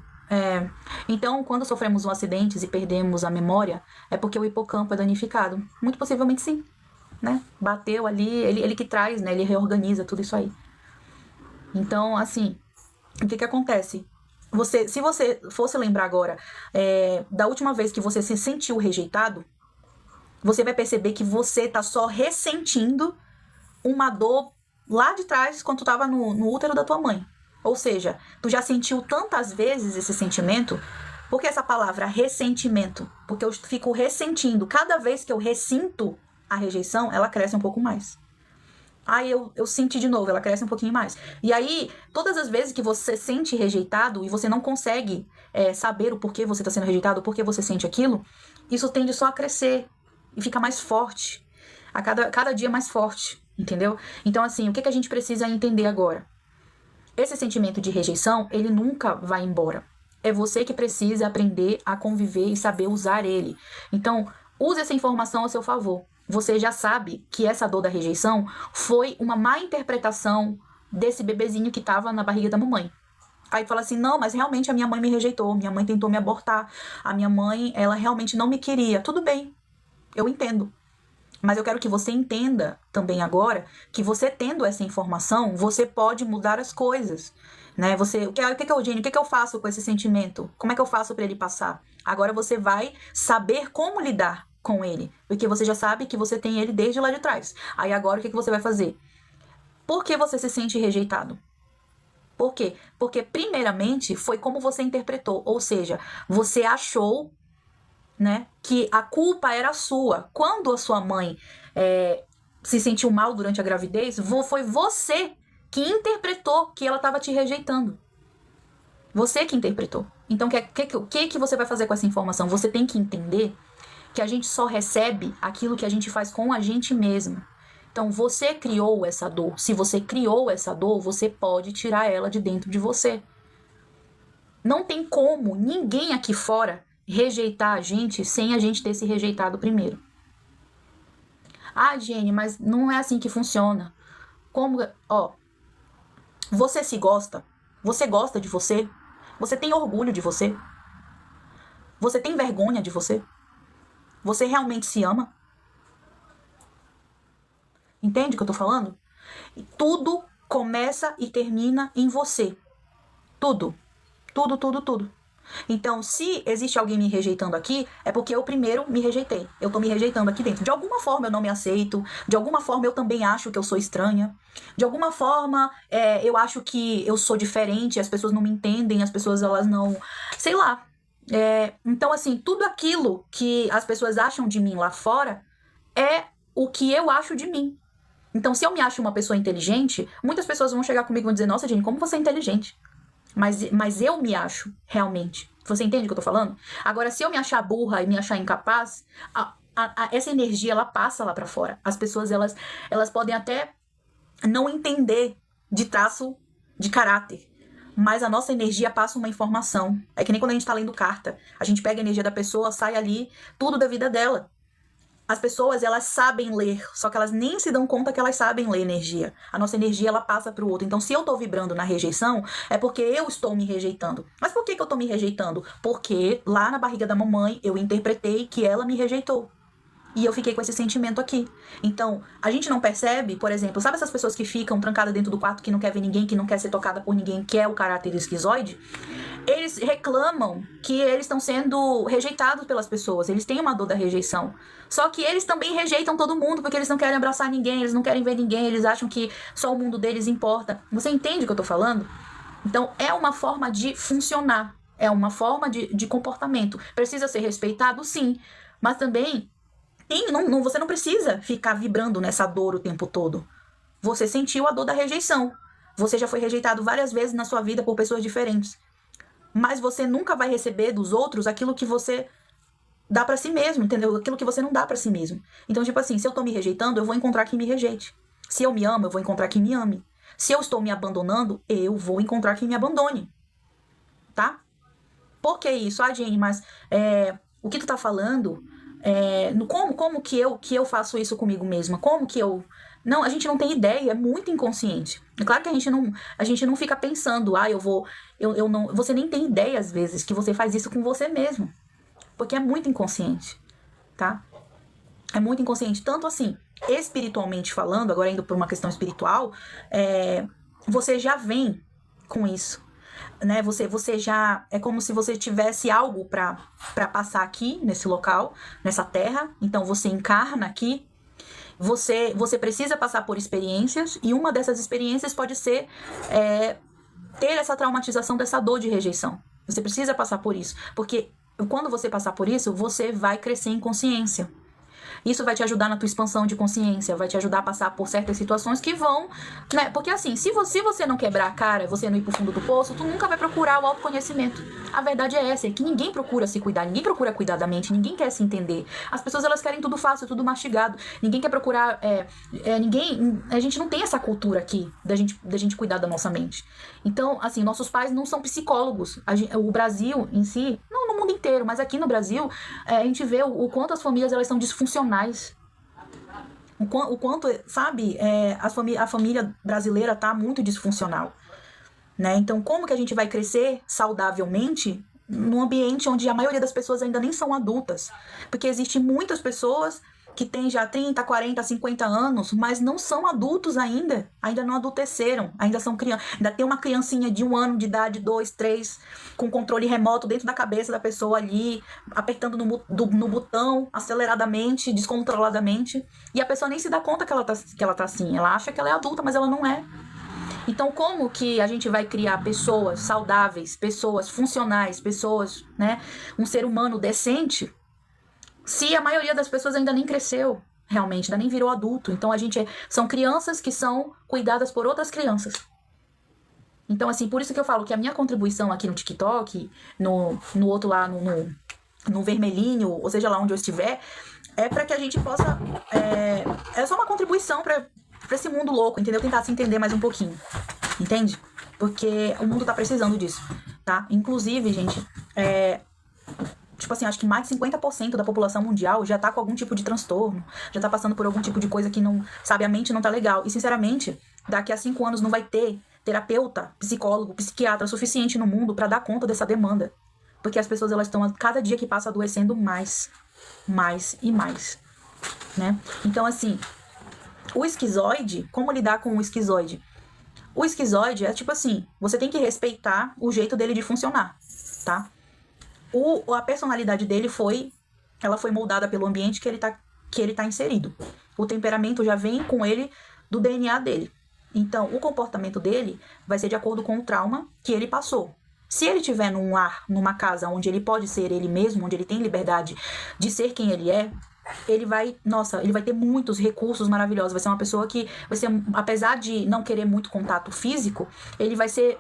Então, quando sofremos um acidente e perdemos a memória, é porque o hipocampo é danificado. Muito possivelmente sim, né? Bateu ali, ele que traz, né? Ele reorganiza tudo isso aí. Então, assim, o que acontece? Se você fosse lembrar agora da última vez que você se sentiu rejeitado, você vai perceber que você tá só ressentindo uma dor lá de trás, quando tu tava no útero da tua mãe. Ou seja, tu já sentiu tantas vezes esse sentimento. Por que essa palavra ressentimento? Porque eu fico ressentindo. Cada vez que eu ressinto a rejeição, ela cresce um pouco mais. Aí eu senti de novo, ela cresce um pouquinho mais. E aí, todas as vezes que você sente rejeitado e você não consegue saber o porquê você está sendo rejeitado, o porquê você sente aquilo, isso tende só a crescer e fica mais forte. A cada dia mais forte, entendeu? Então, assim, o que a gente precisa entender agora? Esse sentimento de rejeição, ele nunca vai embora. É você que precisa aprender a conviver e saber usar ele. Então, use essa informação a seu favor. Você já sabe que essa dor da rejeição foi uma má interpretação desse bebezinho que estava na barriga da mamãe. Aí fala assim, não, mas realmente a minha mãe me rejeitou, minha mãe tentou me abortar, a minha mãe, ela realmente não me queria. Tudo bem, eu entendo. Mas eu quero que você entenda também agora que você tendo essa informação, você pode mudar as coisas, né? O que eu faço com esse sentimento? Como é que eu faço para ele passar? Agora você vai saber como lidar com ele, porque você já sabe que você tem ele desde lá de trás. Aí agora o que você vai fazer? Por que você se sente rejeitado? Por quê? Porque primeiramente foi como você interpretou, ou seja, você achou, né, que a culpa era sua. Quando a sua mãe se sentiu mal durante a gravidez, foi você que interpretou que ela estava te rejeitando. Você que interpretou. Então, o que você vai fazer com essa informação? Você tem que entender que a gente só recebe aquilo que a gente faz com a gente mesmo. Então, você criou essa dor. Se você criou essa dor, você pode tirar ela de dentro de você. Não tem como ninguém aqui fora rejeitar a gente sem a gente ter se rejeitado primeiro. Ah, Jenny, mas não é assim que funciona. Como? Você se gosta? Você gosta de você? Você tem orgulho de você? Você tem vergonha de você? Você realmente se ama? Entende o que eu tô falando? E tudo começa e termina em você. Tudo. Tudo, tudo, tudo. Então, se existe alguém me rejeitando aqui, é porque eu primeiro me rejeitei. Eu tô me rejeitando aqui dentro. De alguma forma eu não me aceito. De alguma forma eu também acho que eu sou estranha. De alguma forma eu acho que eu sou diferente. As pessoas não me entendem. As pessoas, elas não... Sei lá. Então, assim, tudo aquilo que as pessoas acham de mim lá fora é o que eu acho de mim. Então, se eu me acho uma pessoa inteligente, muitas pessoas vão chegar comigo e vão dizer: nossa, Jenny, como você é inteligente? Mas eu me acho, realmente. Você entende o que eu tô falando? Agora, se eu me achar burra e me achar incapaz, essa energia, ela passa lá pra fora. As pessoas, elas podem até não entender de traço de caráter, mas a nossa energia passa uma informação. É que nem quando a gente tá lendo carta. A gente pega a energia da pessoa, sai ali tudo da vida dela. As pessoas, elas sabem ler, só que elas nem se dão conta que elas sabem ler energia. A nossa energia, ela passa pro outro. Então, se eu tô vibrando na rejeição, é porque eu estou me rejeitando. Mas por que eu tô me rejeitando? Porque lá na barriga da mamãe, eu interpretei que ela me rejeitou. E eu fiquei com esse sentimento aqui. Então, a gente não percebe, por exemplo, sabe essas pessoas que ficam trancadas dentro do quarto, que não quer ver ninguém, que não quer ser tocada por ninguém, que é o caráter esquizoide? Eles reclamam que eles estão sendo rejeitados pelas pessoas. Eles têm uma dor da rejeição. Só que eles também rejeitam todo mundo, porque eles não querem abraçar ninguém, eles não querem ver ninguém, eles acham que só o mundo deles importa. Você entende o que eu tô falando? Então, é uma forma de funcionar. É uma forma de comportamento. Precisa ser respeitado? Sim. Mas também... você não precisa ficar vibrando nessa dor o tempo todo. Você sentiu a dor da rejeição. Você já foi rejeitado várias vezes na sua vida por pessoas diferentes. Mas você nunca vai receber dos outros aquilo que você dá pra si mesmo, entendeu? Aquilo que você não dá pra si mesmo. Então, tipo assim, se eu tô me rejeitando, eu vou encontrar quem me rejeite. Se eu me amo, eu vou encontrar quem me ame. Se eu estou me abandonando, eu vou encontrar quem me abandone. Tá? Por que isso? Ah, Jenny, mas o que tu tá falando... como que eu faço isso comigo mesma? Como que eu... Não, a gente não tem ideia, é muito inconsciente. É claro que a gente não fica pensando, eu não... Você nem tem ideia, às vezes, que você faz isso com você mesmo. Porque é muito inconsciente, tá? É muito inconsciente. Tanto assim, espiritualmente falando, agora indo por uma questão espiritual, você já vem com isso. Né, você já... É como se você tivesse algo pra passar aqui, nesse local, nessa terra. Então você encarna aqui. Você precisa passar por experiências. E uma dessas experiências pode ser ter essa traumatização dessa dor de rejeição. Você precisa passar por isso. Porque quando você passar por isso, você vai crescer em consciência. Isso vai te ajudar na tua expansão de consciência, vai te ajudar a passar por certas situações que vão... Né? Porque assim, se você não quebrar a cara, você não ir pro fundo do poço, tu nunca vai procurar o autoconhecimento. A verdade é essa, é que ninguém procura se cuidar, ninguém procura cuidar da mente, ninguém quer se entender. As pessoas, elas querem tudo fácil, tudo mastigado. Ninguém quer procurar... A gente não tem essa cultura aqui da gente cuidar da nossa mente. Então, assim, nossos pais não são psicólogos. O Brasil em si, não no mundo inteiro, mas aqui no Brasil, a gente vê o quanto as famílias, elas são disfuncionais. O quanto, sabe, a família brasileira tá muito disfuncional, né? Então, como que a gente vai crescer saudavelmente num ambiente onde a maioria das pessoas ainda nem são adultas? Porque existem muitas pessoas que têm já 30, 40, 50 anos, mas não são adultos ainda não adulteceram, ainda são crianças, ainda tem uma criancinha de 1 ano de idade, 2, 3, com controle remoto dentro da cabeça da pessoa ali, apertando no botão, aceleradamente, descontroladamente, e a pessoa nem se dá conta que ela tá assim, ela acha que ela é adulta, mas ela não é. Então, como que a gente vai criar pessoas saudáveis, pessoas funcionais, pessoas, né, um ser humano decente, se a maioria das pessoas ainda nem cresceu, realmente, ainda nem virou adulto? Então, são crianças que são cuidadas por outras crianças. Então, assim, por isso que eu falo que a minha contribuição aqui no TikTok, no outro lá, no vermelhinho, ou seja lá onde eu estiver, é para que a gente possa... É só uma contribuição para esse mundo louco, entendeu? Tentar se entender mais um pouquinho, entende? Porque o mundo tá precisando disso, tá? Inclusive, gente, tipo assim, acho que mais de 50% da população mundial já tá com algum tipo de transtorno, já tá passando por algum tipo de coisa que não, sabe, a mente não tá legal. E, sinceramente, daqui a 5 anos não vai ter terapeuta, psicólogo, psiquiatra suficiente no mundo pra dar conta dessa demanda. Porque as pessoas, elas estão, a cada dia que passa, adoecendo mais e mais, né? Então, assim, O esquizoide, como lidar com o esquizoide? O esquizoide é tipo assim, você tem que respeitar o jeito dele de funcionar, tá? A personalidade dele ela foi moldada pelo ambiente que ele tá inserido. O temperamento já vem com ele do DNA dele. Então, o comportamento dele vai ser de acordo com o trauma que ele passou. Se ele estiver num lar, numa casa onde ele pode ser ele mesmo, onde ele tem liberdade de ser quem ele é, ele vai ter muitos recursos maravilhosos. Vai ser uma pessoa que vai ser, apesar de não querer muito contato físico, ele vai ser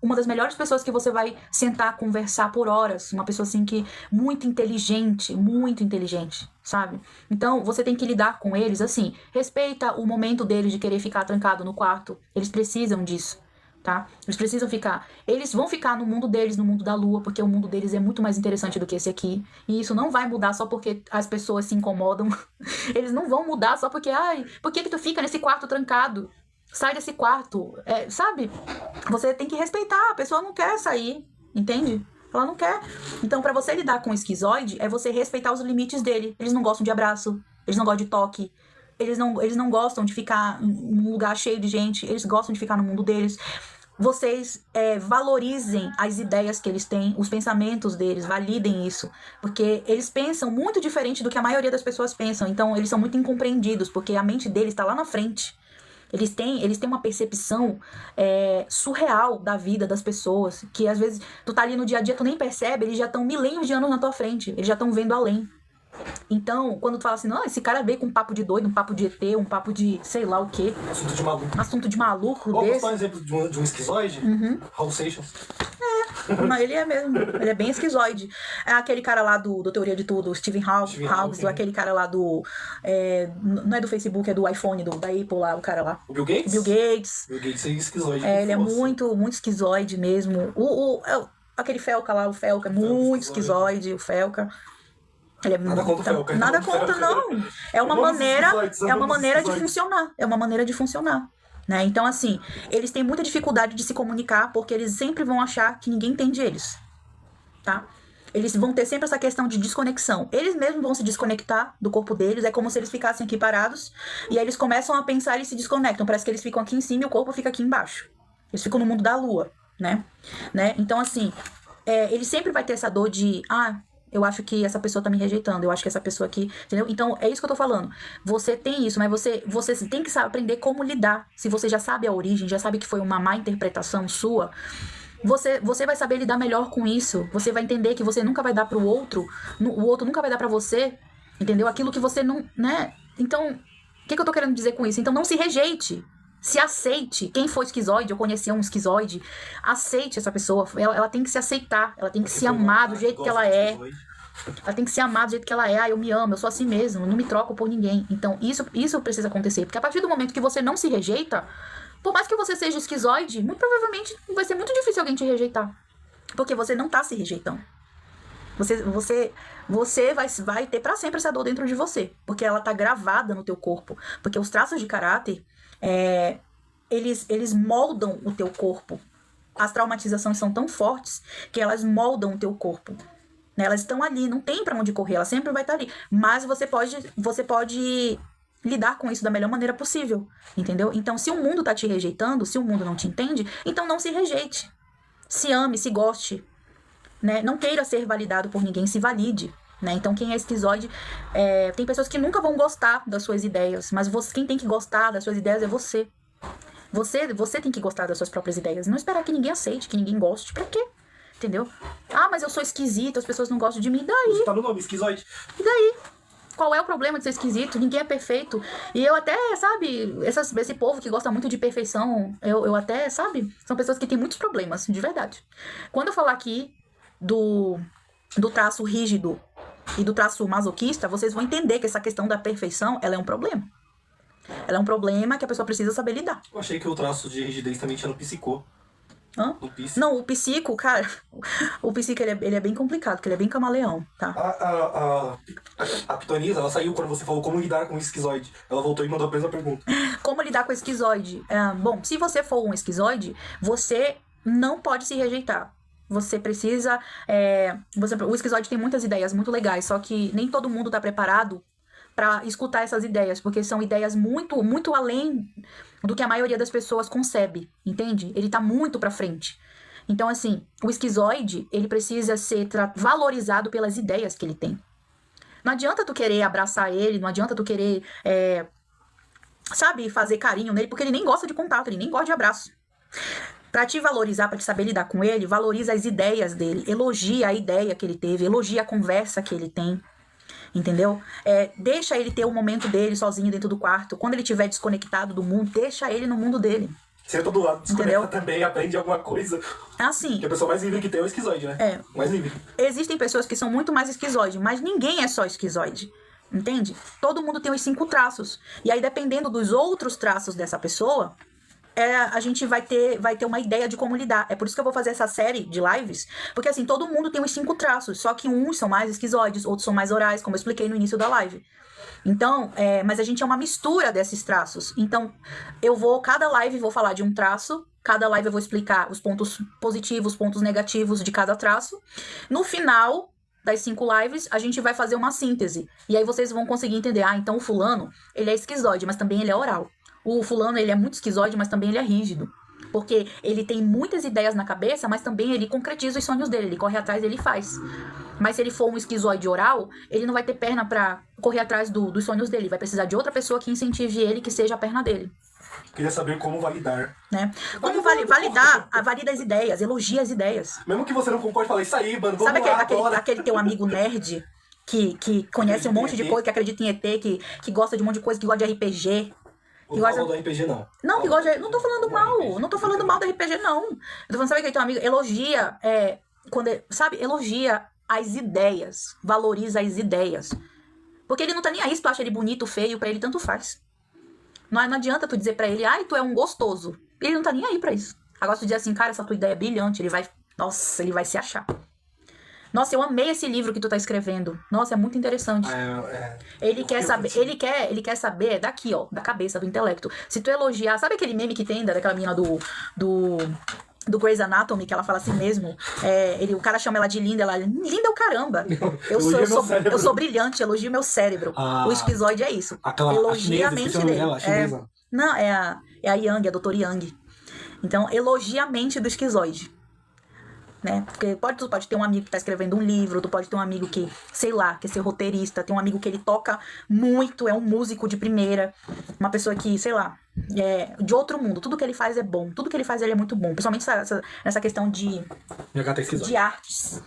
uma das melhores pessoas que você vai sentar, conversar por horas. Uma pessoa assim que muito inteligente, sabe? Então, você tem que lidar com eles assim. Respeita o momento deles de querer ficar trancado no quarto. Eles precisam disso, tá? Eles precisam ficar. Eles vão ficar no mundo deles, no mundo da lua, porque o mundo deles é muito mais interessante do que esse aqui. E isso não vai mudar só porque as pessoas se incomodam. Eles não vão mudar só porque, por que tu fica nesse quarto trancado? Sai desse quarto, sabe? Você tem que respeitar, a pessoa não quer sair, entende? Ela não quer. Então, pra você lidar com o esquizoide, é você respeitar os limites dele. Eles não gostam de abraço, eles não gostam de toque, eles não gostam de ficar num lugar cheio de gente, eles gostam de ficar no mundo deles. Vocês valorizem as ideias que eles têm, os pensamentos deles, validem isso. Porque eles pensam muito diferente do que a maioria das pessoas pensam. Então, eles são muito incompreendidos, porque a mente deles está lá na frente. Eles têm uma percepção surreal da vida das pessoas, que às vezes tu tá ali no dia a dia, tu nem percebe, eles já estão milênios de anos na tua frente, eles já estão vendo além. Então, quando tu fala assim, não, esse cara veio com um papo de doido, um papo de ET, um papo de sei lá o quê. Assunto de maluco Vou desse. dar um exemplo de um esquizoide? Raul Seixas. Mas ele é mesmo, ele é bem esquizoide. É aquele cara lá do Teoria de Tudo, Stephen Hawking, aquele cara lá do... não é do Facebook, é do iPhone, da Apple lá, o cara lá. O Bill Gates? Bill Gates. Bill Gates é esquizoide. Ele é muito, muito esquizoide mesmo. Aquele Felca lá, o Felca, é muito esquizoide, o Felca. Ele é nada contra o Felca. Nada contra, não. É uma maneira de funcionar. É uma maneira de funcionar. Né? Então, assim, eles têm muita dificuldade de se comunicar porque eles sempre vão achar que ninguém entende eles, tá? Eles vão ter sempre essa questão de desconexão. Eles mesmos vão se desconectar do corpo deles, é como se eles ficassem aqui parados, e aí eles começam a pensar e se desconectam. Parece que eles ficam aqui em cima e o corpo fica aqui embaixo. Eles ficam no mundo da lua, né? Então, assim, ele sempre vai ter essa dor de... eu acho que essa pessoa tá me rejeitando, eu acho que essa pessoa aqui, entendeu? Então, é isso que eu tô falando. Você tem isso, mas você tem que aprender como lidar. Se você já sabe a origem, já sabe que foi uma má interpretação sua, você vai saber lidar melhor com isso. Você vai entender que você nunca vai dar pro outro, o outro nunca vai dar pra você, entendeu? Aquilo que você não, né? Então, o que eu tô querendo dizer com isso? Então, não se rejeite. Se aceite. Quem for esquizoide, eu conheci um esquizoide, aceite essa pessoa. Ela tem que se aceitar, ela tem que se amar do jeito que ela é. Ela tem que se amar do jeito que ela é. Eu me amo, eu sou assim mesmo, não me troco por ninguém. Então isso precisa acontecer, porque a partir do momento que você não se rejeita, por mais que você seja esquizoide, muito provavelmente vai ser muito difícil alguém te rejeitar, porque você não tá se rejeitando. Você vai ter pra sempre essa dor dentro de você, porque ela tá gravada no teu corpo, porque os traços de caráter eles moldam o teu corpo. As traumatizações são tão fortes que elas moldam o teu corpo, né? Elas estão ali, não tem pra onde correr, ela sempre vai estar ali. Mas você pode lidar com isso da melhor maneira possível, entendeu? Então, se o mundo tá te rejeitando, se o mundo não te entende, então não se rejeite. Se ame, se goste, né? Não queira ser validado por ninguém, se valide. Né? Então, quem é esquizoide, tem pessoas que nunca vão gostar das suas ideias, mas quem tem que gostar das suas ideias é você. Você tem que gostar das suas próprias ideias. Não esperar que ninguém aceite, que ninguém goste. Pra quê? Entendeu? Mas eu sou esquisito, as pessoas não gostam de mim. E daí? Você tá no nome, esquizoide. E daí? Qual é o problema de ser esquisito? Ninguém é perfeito. E eu até, sabe, esse povo que gosta muito de perfeição, eu até, sabe, são pessoas que têm muitos problemas, de verdade. Quando eu falar aqui do traço rígido e do traço masoquista, vocês vão entender que essa questão da perfeição, ela é um problema. Ela é um problema que a pessoa precisa saber lidar. Eu achei que o traço de rigidez também tinha no psicô. No psico? Não, o psico, cara, o psico ele é bem complicado, porque ele é bem camaleão, tá? A Pitonisa, ela saiu quando você falou como lidar com o esquizoide. Ela voltou e mandou a mesma pergunta. Como lidar com o esquizoide? Bom, se você for um esquizoide, você não pode se rejeitar. Você precisa... o esquizoide tem muitas ideias muito legais, só que nem todo mundo tá preparado pra escutar essas ideias, porque são ideias muito, muito além do que a maioria das pessoas concebe, entende? Ele tá muito pra frente. Então, assim, o esquizoide, ele precisa ser valorizado pelas ideias que ele tem. Não adianta tu querer abraçar ele, não adianta tu querer, sabe, fazer carinho nele, porque ele nem gosta de contato, ele nem gosta de abraço. Pra te valorizar, pra te saber lidar com ele, valoriza as ideias dele, elogia a ideia que ele teve, elogia a conversa que ele tem, entendeu? Deixa ele ter o momento dele sozinho dentro do quarto. Quando ele estiver desconectado do mundo, deixa ele no mundo dele. Senta do lado, desconecta também, aprende alguma coisa. Assim. Porque a pessoa mais livre que tem é o esquizoide, né? Mais livre. Existem pessoas que são muito mais esquizoide, mas ninguém é só esquizoide. Entende? Todo mundo tem os 5 traços. E aí, dependendo dos outros traços dessa pessoa, a gente vai ter uma ideia de como lidar. É por isso que eu vou fazer essa série de lives, porque assim, todo mundo tem os 5 traços, só que uns são mais esquizoides, outros são mais orais, como eu expliquei no início da live. Então, mas a gente é uma mistura desses traços. Então, cada live vou falar de um traço, cada live eu vou explicar os pontos positivos, pontos negativos de cada traço. No final das 5 lives, a gente vai fazer uma síntese. E aí vocês vão conseguir entender, então o fulano, ele é esquizoide, mas também ele é oral. O fulano, ele é muito esquizoide, mas também ele é rígido. Porque ele tem muitas ideias na cabeça, mas também ele concretiza os sonhos dele. Ele corre atrás, ele faz. Mas se ele for um esquizoide oral, ele não vai ter perna pra correr atrás dos sonhos dele. Vai precisar de outra pessoa que incentive ele, que seja a perna dele. Queria saber como validar. Né? Como validar? Valida as ideias, elogia as ideias. Mesmo que você não concorde, fala isso aí, mano. Sabe aquele teu amigo nerd que conhece um monte de coisa, que acredita em ET, que gosta de um monte de coisa, que gosta de RPG? Não gosta do RPG, não. Não, que gosta de... Não tô falando mal. Não tô falando mal do RPG, não. Eu tô falando, sabe aquele teu amigo? Elogia, elogia as ideias. Valoriza as ideias. Porque ele não tá nem aí se tu acha ele bonito, feio, pra ele tanto faz. Não adianta tu dizer pra ele, tu é um gostoso. Ele não tá nem aí pra isso. Agora se tu dizer assim, cara, essa tua ideia é brilhante, ele vai se achar. Nossa, eu amei esse livro que tu tá escrevendo. Nossa, é muito interessante. Ele quer saber daqui, ó, da cabeça, do intelecto. Se tu elogiar, sabe aquele meme que tem daquela menina do Grey's Anatomy, que ela fala assim mesmo? O cara chama ela de linda, ela, linda é o caramba. Eu sou brilhante, elogio meu cérebro. O esquizoide é isso. Elogia a mente dele. Não, é a Yang, a doutora Yang. Então, elogia a mente do esquizoide. Né? Porque tu pode ter um amigo que tá escrevendo um livro, tu pode ter um amigo que, sei lá, quer ser roteirista, tem um amigo que ele toca muito, é um músico de primeira, uma pessoa que, sei lá, de outro mundo, tudo que ele faz é bom, tudo que ele faz ele é muito bom, principalmente nessa questão de artes,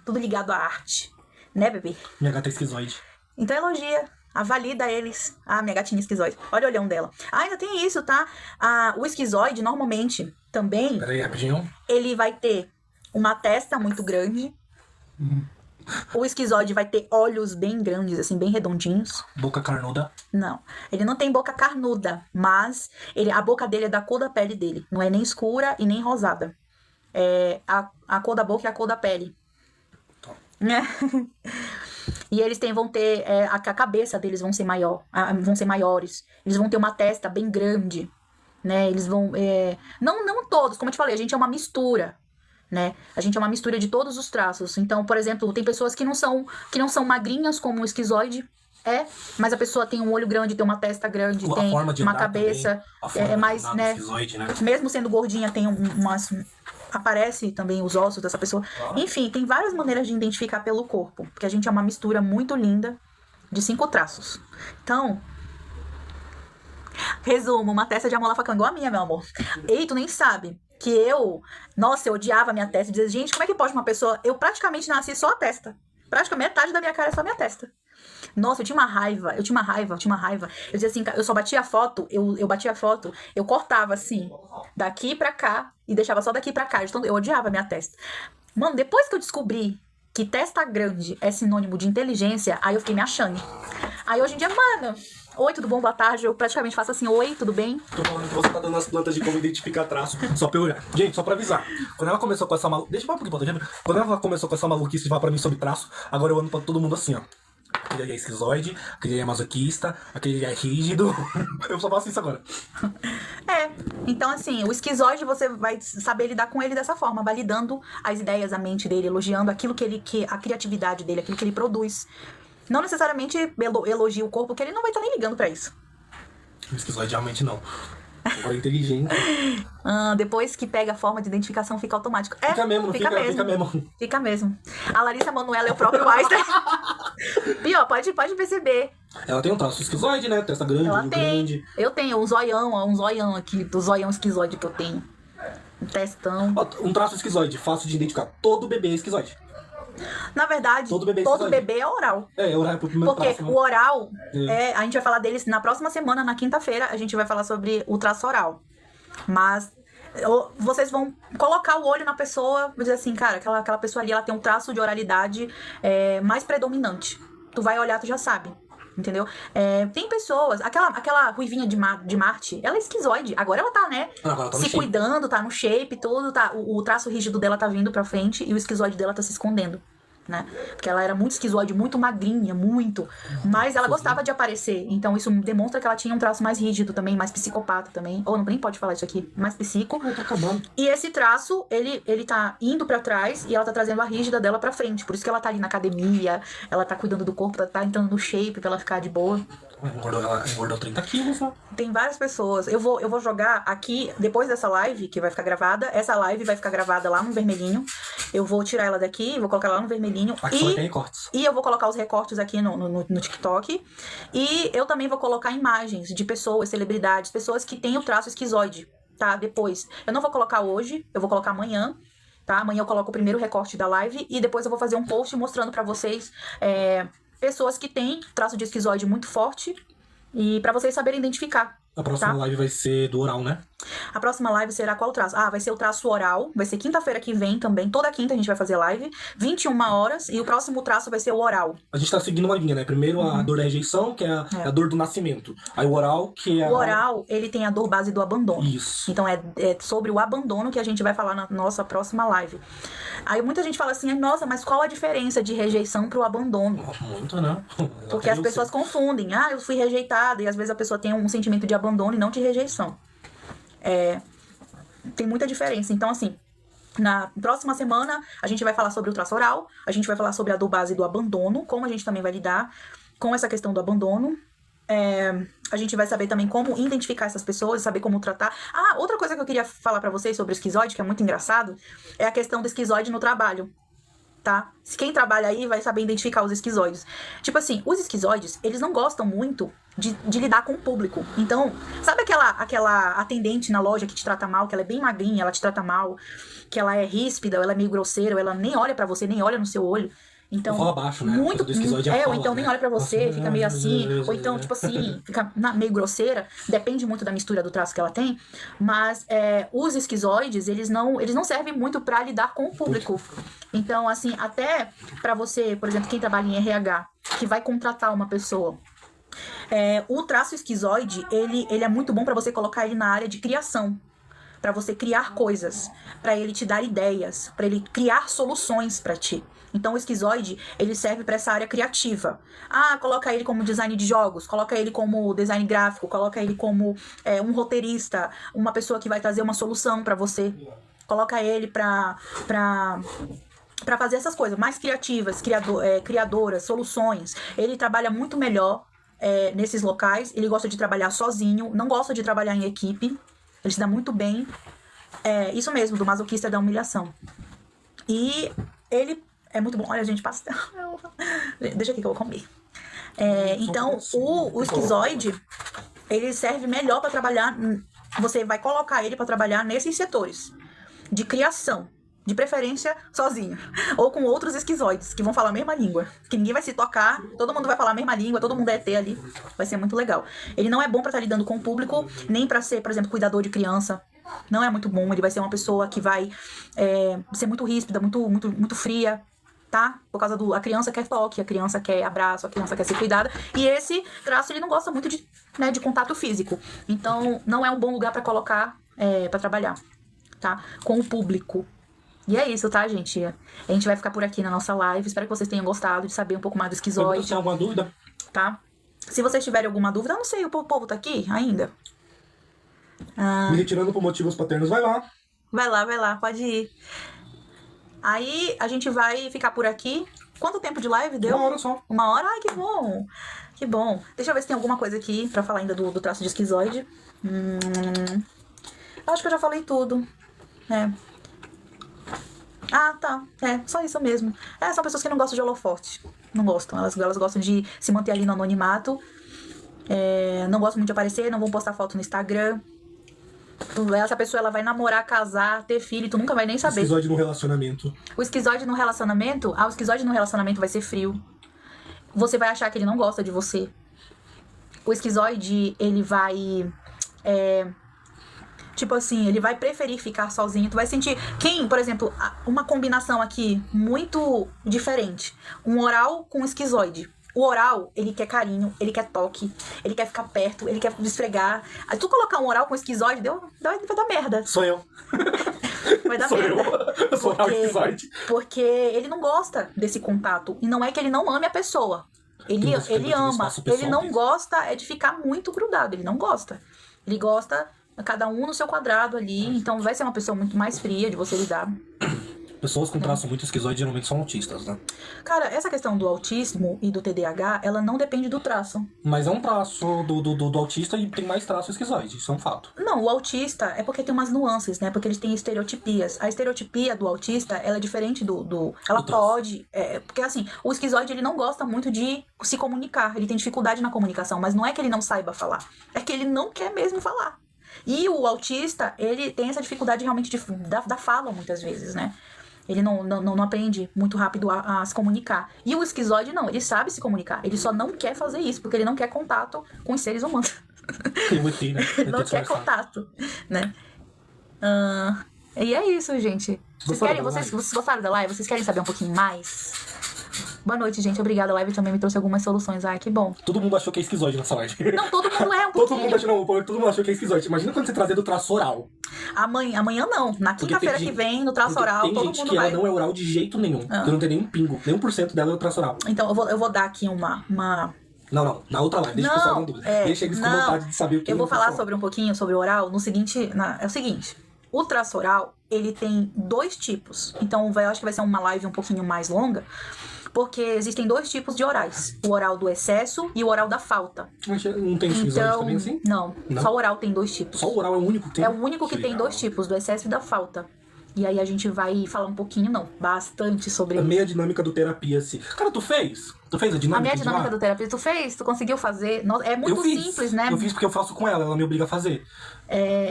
tudo ligado à arte, né, bebê? Minha gata é esquizoide. Então elogia, valida eles. Minha gatinha esquizoide, olha o olhão dela. Ainda tem isso, tá? O esquizoide, normalmente, também, peraí, rapidinho, ele vai ter uma testa muito grande. O esquizoide vai ter olhos bem grandes, assim, bem redondinhos. Boca carnuda? Não, ele não tem boca carnuda, mas a boca dele é da cor da pele dele. Não é nem escura e nem rosada. A cor da boca é a cor da pele. E eles vão ter... a cabeça deles vão ser maiores. Eles vão ter uma testa bem grande. Né? Eles vão... Não todos, como eu te falei, a gente é uma mistura. Né? A gente é uma mistura de todos os traços. Então, por exemplo, tem pessoas que não são magrinhas como o esquizoide mas a pessoa tem um olho grande, tem uma testa grande, tem uma cabeça, mais, né? Mesmo sendo gordinha, tem aparece também os ossos dessa pessoa. Enfim, tem várias maneiras de identificar pelo corpo, porque a gente é uma mistura muito linda de 5 traços. Então, resumo, uma testa de amola facão igual a minha, meu amor. Ei, tu nem sabe que eu odiava a minha testa. Dizia, gente, como é que pode uma pessoa... Eu praticamente nasci só a testa. Praticamente metade da minha cara é só a minha testa. Nossa, eu tinha uma raiva. Eu dizia assim, eu só batia a foto, eu batia a foto, eu cortava assim, daqui pra cá, e deixava só daqui pra cá. Então, eu odiava a minha testa. Mano, depois que eu descobri que testa grande é sinônimo de inteligência, aí eu fiquei me achando. Aí hoje em dia, mano... Oi, tudo bom? Boa tarde. Eu praticamente faço assim, oi, tudo bem? Tô falando que você tá dando as plantas de como identificar traço, só pra eu olhar. Gente, só pra avisar. Quando ela começou com essa maluquice... Deixa eu falar um pouquinho, quando ela começou com essa maluquice de falar pra mim sobre traço, agora eu ando pra todo mundo assim, ó. Aquele é esquizoide, aquele é masoquista, aquele é rígido. Eu só faço isso agora. Então assim, o esquizoide você vai saber lidar com ele dessa forma, validando as ideias, a mente dele, elogiando aquilo a criatividade dele, aquilo que ele produz. Não necessariamente elogie o corpo, porque ele não vai estar nem ligando pra isso. O esquizoide realmente não. Agora é inteligente. Depois que pega a forma de identificação, fica automático. Fica mesmo. Fica mesmo. A Larissa Manoela é o próprio Einstein. Pior, pode perceber. Ela tem um traço esquizoide, né? Testa grande, Ela tem. grande. Eu tenho um zoião aqui, do zoião esquizoide que eu tenho. Um testão. Um traço esquizoide, fácil de identificar. Todo bebê é esquizoide. Na verdade, todo bebê é oral. É oral pro primeiro porque traço, né? o oral, a gente vai falar deles na próxima semana, na quinta-feira, a gente vai falar sobre o traço oral. Mas vocês vão colocar o olho na pessoa e dizer assim, cara, aquela pessoa ali, ela tem um traço de oralidade mais predominante. Tu vai olhar, tu já sabe. Entendeu? Tem pessoas... Aquela ruivinha de Marte, ela é esquizoide. Agora ela tá, né? Agora tá se cuidando, tá no shape, tudo. Tá, o traço rígido dela tá vindo pra frente e o esquizoide dela tá se escondendo. Né? Porque ela era muito esquizoide, muito magrinha, muito. Mas ela gostava de aparecer. Então isso demonstra que ela tinha um traço mais rígido também, mais psicopata também. Ou nem pode falar isso aqui, mais psico. Tá acabando. E esse traço, ele tá indo pra trás e ela tá trazendo a rígida dela pra frente. Por isso que ela tá ali na academia, ela tá cuidando do corpo, tá entrando no shape pra ela ficar de boa. Ela engordou 30 quilos, né? Tem várias pessoas. Eu vou jogar aqui, depois dessa live, que vai ficar gravada. Essa live vai ficar gravada lá no vermelhinho. Eu vou tirar ela daqui, vou colocar lá no vermelhinho. Aqui só tem recortes. E eu vou colocar os recortes aqui no TikTok. E eu também vou colocar imagens de pessoas, celebridades, pessoas que têm o traço esquizoide, tá? Depois. Eu não vou colocar hoje, eu vou colocar amanhã. Tá? Amanhã eu coloco o primeiro recorte da live. E depois eu vou fazer um post mostrando pra vocês... pessoas que têm traço de esquizoide muito forte e pra vocês saberem identificar. A próxima live vai ser do oral, né? A próxima live será qual traço? Vai ser o traço oral. Vai ser quinta-feira que vem também. Toda quinta a gente vai fazer live. 21 horas. E o próximo traço vai ser o oral. A gente tá seguindo uma linha, né? Primeiro a dor da rejeição, que é a dor do nascimento. Aí o oral, que é O oral, ele tem a dor base do abandono. Isso. Então é sobre o abandono que a gente vai falar na nossa próxima live. Aí muita gente fala assim, nossa, mas qual a diferença de rejeição pro abandono? Muito, né? Porque as pessoas confundem. Eu fui rejeitada. E às vezes a pessoa tem um sentimento de abandono e não de rejeição. Tem muita diferença. Então, assim, na próxima semana a gente vai falar sobre o traço oral, a gente vai falar sobre a dor base do abandono, como a gente também vai lidar com essa questão do abandono. A gente vai saber também como identificar essas pessoas, saber como tratar. Outra coisa que eu queria falar pra vocês sobre o esquizoide, que é muito engraçado, é a questão do esquizoide no trabalho. Tá? Se quem trabalha aí vai saber identificar os esquizoides. Tipo assim, os esquizoides, eles não gostam muito de lidar com o público. Então, sabe aquela atendente na loja que te trata mal, que ela é bem magrinha, ela te trata mal, que ela é ríspida, ou ela é meio grosseira, ou ela nem olha pra você, nem olha no seu olho. Então, fala baixo, né? Muito, ou então nem olha pra você, fica meio assim, ou então, tipo assim, fica meio grosseira, depende muito da mistura do traço que ela tem, mas os esquizoides, eles não servem muito pra lidar com o público. Então, assim, até pra você, por exemplo, quem trabalha em RH, que vai contratar uma pessoa, o traço esquizoide, ele é muito bom pra você colocar ele na área de criação. Pra você criar coisas, pra ele te dar ideias, pra ele criar soluções pra ti. Então o esquizoide, ele serve pra essa área criativa. Coloca ele como design de jogos, coloca ele como design gráfico, coloca ele como um roteirista, uma pessoa que vai trazer uma solução pra você. Coloca ele pra fazer essas coisas mais criativas, criadoras, soluções. Ele trabalha muito melhor nesses locais, ele gosta de trabalhar sozinho, não gosta de trabalhar em equipe. Ele se dá muito bem. Isso mesmo, do masoquista da humilhação. E ele é muito bom. Olha, gente, pastel. Deixa aqui que eu vou comer. Então, o esquizoide, ele serve melhor para trabalhar. Você vai colocar ele para trabalhar nesses setores de criação. De preferência, sozinho. Ou com outros esquizoides, que vão falar a mesma língua. Que ninguém vai se tocar, todo mundo vai falar a mesma língua, todo mundo é ET ali. Vai ser muito legal. Ele não é bom pra estar lidando com o público, nem pra ser, por exemplo, cuidador de criança. Não é muito bom. Ele vai ser uma pessoa que vai ser muito ríspida, muito fria, tá? Por causa a criança quer toque, a criança quer abraço, a criança quer ser cuidada. E esse traço, ele não gosta muito de contato físico. Então, não é um bom lugar pra colocar, pra trabalhar, tá? Com o público. E é isso, tá, gente? A gente vai ficar por aqui na nossa live. Espero que vocês tenham gostado de saber um pouco mais do esquizoide. Tem alguma dúvida? Tá? Se vocês tiverem alguma dúvida, eu não sei, o povo tá aqui ainda? Me retirando por motivos paternos, vai lá. Vai lá, pode ir. Aí, a gente vai ficar por aqui. Quanto tempo de live deu? 1 hora só. 1 hora? Ai, que bom. Que bom. Deixa eu ver se tem alguma coisa aqui pra falar ainda do traço de esquizoide. Acho que eu já falei tudo. Ah, tá. Só isso mesmo. São pessoas que não gostam de holofote. Não gostam. Elas gostam de se manter ali no anonimato. Não gostam muito de aparecer, não vão postar foto no Instagram. Essa pessoa ela vai namorar, casar, ter filho, tu nunca vai nem saber. Esquizoide no relacionamento. O esquizoide no relacionamento? O esquizoide no relacionamento vai ser frio. Você vai achar que ele não gosta de você. O esquizoide, ele vai... tipo assim, ele vai preferir ficar sozinho. Tu vai sentir... por exemplo, uma combinação aqui muito diferente. Um oral com esquizoide. O oral, ele quer carinho, ele quer toque, ele quer ficar perto, ele quer esfregar. Aí tu colocar um oral com esquizoide, vai dar merda. Sou eu. Vai dar Sou merda. eu sou oral esquizoide. Porque ele não gosta desse contato. E não é que ele não ame a pessoa. Ele ama. Ele não gosta de ficar muito grudado. Ele não gosta. Ele gosta, cada um no seu quadrado ali. Então vai ser uma pessoa muito mais fria de você lidar. Pessoas com traço muito esquizoide geralmente são autistas, né? Cara, essa questão do autismo e do TDAH, ela não depende do traço. Mas é um traço do autista e tem mais traço esquizoide, isso é um fato. Não, o autista é porque tem umas nuances, né? Porque eles têm estereotipias. A estereotipia do autista, ela é diferente ela pode... porque assim, o esquizoide, ele não gosta muito de se comunicar. Ele tem dificuldade na comunicação, mas não é que ele não saiba falar. É que ele não quer mesmo falar. E o autista, ele tem essa dificuldade realmente da fala, muitas vezes, né? Ele não aprende muito rápido a se comunicar. E o esquizoide, não. Ele sabe se comunicar. Ele só não quer fazer isso, porque ele não quer contato com os seres humanos. Ele não quer contato, né? E é isso, gente. Vocês gostaram da live? Vocês querem saber um pouquinho mais? Boa noite, gente. Obrigada. A live também me trouxe algumas soluções. Ai, que bom. Todo mundo achou que é esquizoide nessa live. Não, todo mundo é um pouquinho. Todo mundo achou que é esquizoide. Imagina quando você trazer do traço oral. Amanhã não. Na quinta-feira que vem, no traço oral, todo mundo vai. Tem gente que ela não é oral de jeito nenhum. Que não tem nenhum pingo. Nem 1% dela é o traço oral. Então, eu vou dar aqui uma... Não. Na outra live. Deixa o pessoal com dúvida. Deixa eles com vontade de saber o que eu vou falar um pouquinho sobre o oral no seguinte... É o seguinte. O traço oral, ele tem 2 tipos. Então, eu acho que vai ser uma live um pouquinho mais longa. Porque existem 2 tipos de orais. O oral do excesso e o oral da falta. Mas não tem esquizoide também assim? Não. Só o oral tem 2 tipos. Só o oral é o único que tem? É o único que tem 2 tipos, do excesso e da falta. E aí a gente vai falar um pouquinho, bastante sobre a meia dinâmica do terapia, assim. Cara, tu fez? Tu fez a dinâmica? A meia dinâmica do terapia, tu fez? Tu conseguiu fazer? É muito simples, né? Eu fiz porque eu faço com ela me obriga a fazer.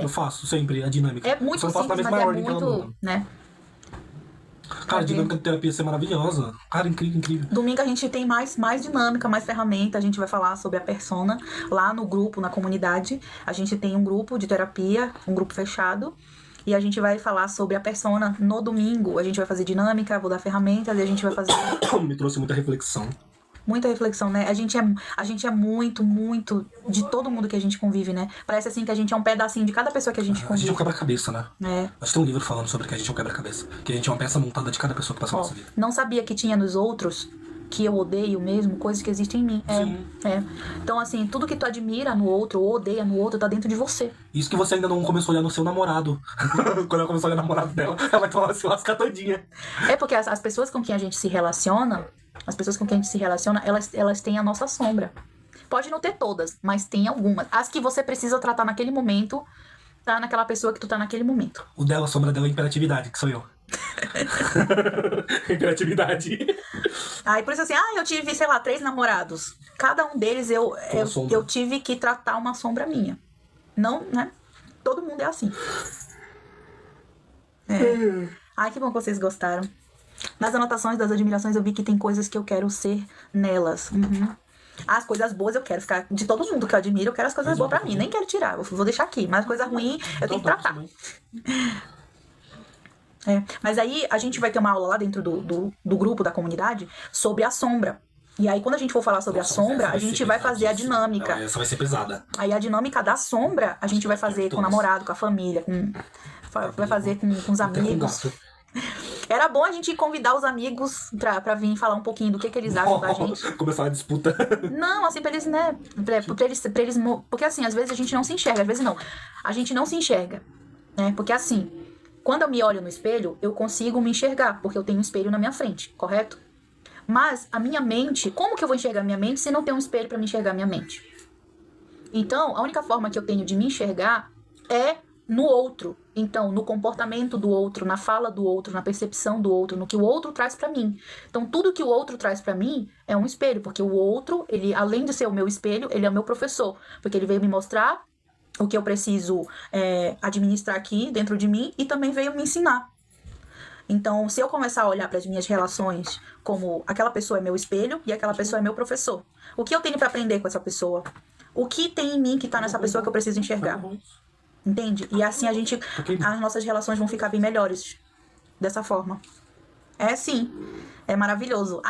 Eu faço sempre a dinâmica. É muito simples, mas é muito, né? Cara, a dinâmica de terapia ia ser maravilhosa. Cara, incrível. Domingo a gente tem mais dinâmica, mais ferramenta. A gente vai falar sobre a persona lá no grupo, na comunidade. A gente tem um grupo de terapia, um grupo fechado. E a gente vai falar sobre a persona no domingo. A gente vai fazer dinâmica, vou dar ferramentas e a gente vai fazer... Me trouxe muita reflexão. Muita reflexão, né? A gente é muito, muito de todo mundo que a gente convive, né? Parece assim que a gente é um pedacinho de cada pessoa que a gente convive. A gente é um quebra-cabeça, né? Acho que tem um livro falando sobre que a gente é um quebra-cabeça. Que a gente é uma peça montada de cada pessoa que passa na nossa vida. Não sabia que tinha nos outros, que eu odeio mesmo, coisas que existem em mim. Então, assim, tudo que tu admira no outro ou odeia no outro tá dentro de você. Isso que você ainda não começou a olhar no seu namorado. Quando ela começou a olhar no namorado dela, ela vai tomar se lascar todinha. É porque as pessoas com quem a gente se relaciona... elas têm a nossa sombra. Pode não ter todas, mas tem algumas. As que você precisa tratar naquele momento, tá naquela pessoa que tu tá naquele momento. A sombra dela é imperatividade, que sou eu. Imperatividade. Aí por isso assim, eu tive, 3 namorados. Cada um deles eu tive que tratar uma sombra minha. Não, né? Todo mundo é assim. Ai, que bom que vocês gostaram. Nas anotações das admirações eu vi que tem coisas que eu quero ser nelas. As coisas boas eu quero ficar... De todo mundo que eu admiro, eu quero as coisas boas pra mim. Nem quero tirar, vou deixar aqui. Mas coisa ruim eu tenho que tratar. Mas aí a gente vai ter uma aula lá dentro do grupo, da comunidade, sobre a sombra. E aí quando a gente for falar sobre a sombra, a gente vai fazer a dinâmica. Essa vai ser pesada. Aí a dinâmica da sombra, a gente vai fazer com o namorado, com a família, vai fazer com os amigos. Era bom a gente convidar os amigos pra vir falar um pouquinho do que eles acham da gente. Começar a disputa. Não, assim, pra eles, né? Pra eles, porque assim, às vezes a gente não se enxerga, às vezes não. A gente não se enxerga, né? Porque assim, quando eu me olho no espelho, eu consigo me enxergar, porque eu tenho um espelho na minha frente, correto? Mas a minha mente, como que eu vou enxergar a minha mente se não tem um espelho pra me enxergar a minha mente? Então, a única forma que eu tenho de me enxergar é no outro. Então, no comportamento do outro, na fala do outro, na percepção do outro, no que o outro traz pra mim. Então, tudo que o outro traz pra mim é um espelho, porque o outro, ele, além de ser o meu espelho, ele é o meu professor, porque ele veio me mostrar o que eu preciso administrar aqui dentro de mim e também veio me ensinar. Então, se eu começar a olhar para as minhas relações como aquela pessoa é meu espelho e aquela pessoa é meu professor, o que eu tenho para aprender com essa pessoa? O que tem em mim que tá nessa pessoa que eu preciso enxergar? Entende? E assim as nossas relações vão ficar bem melhores dessa forma. É sim. É maravilhoso.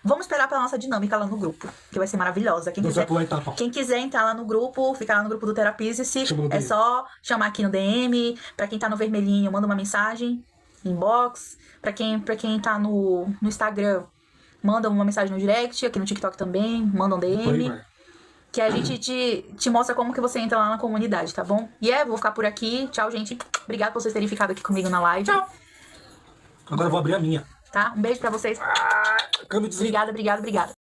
Vamos esperar pela nossa dinâmica lá no grupo, que vai ser maravilhosa. Quem quiser entrar lá no grupo, ficar lá no grupo do Therapize-se, é só chamar aqui no DM. Pra quem tá no vermelhinho, manda uma mensagem, inbox. Pra quem tá no Instagram, manda uma mensagem no direct. Aqui no TikTok também, manda um DM. Que a gente te mostra como que você entra lá na comunidade, tá bom? Vou ficar por aqui. Tchau, gente. Obrigada por vocês terem ficado aqui comigo na live. Tchau. Agora eu vou abrir a minha. Tá? Um beijo pra vocês. Obrigada. Obrigada.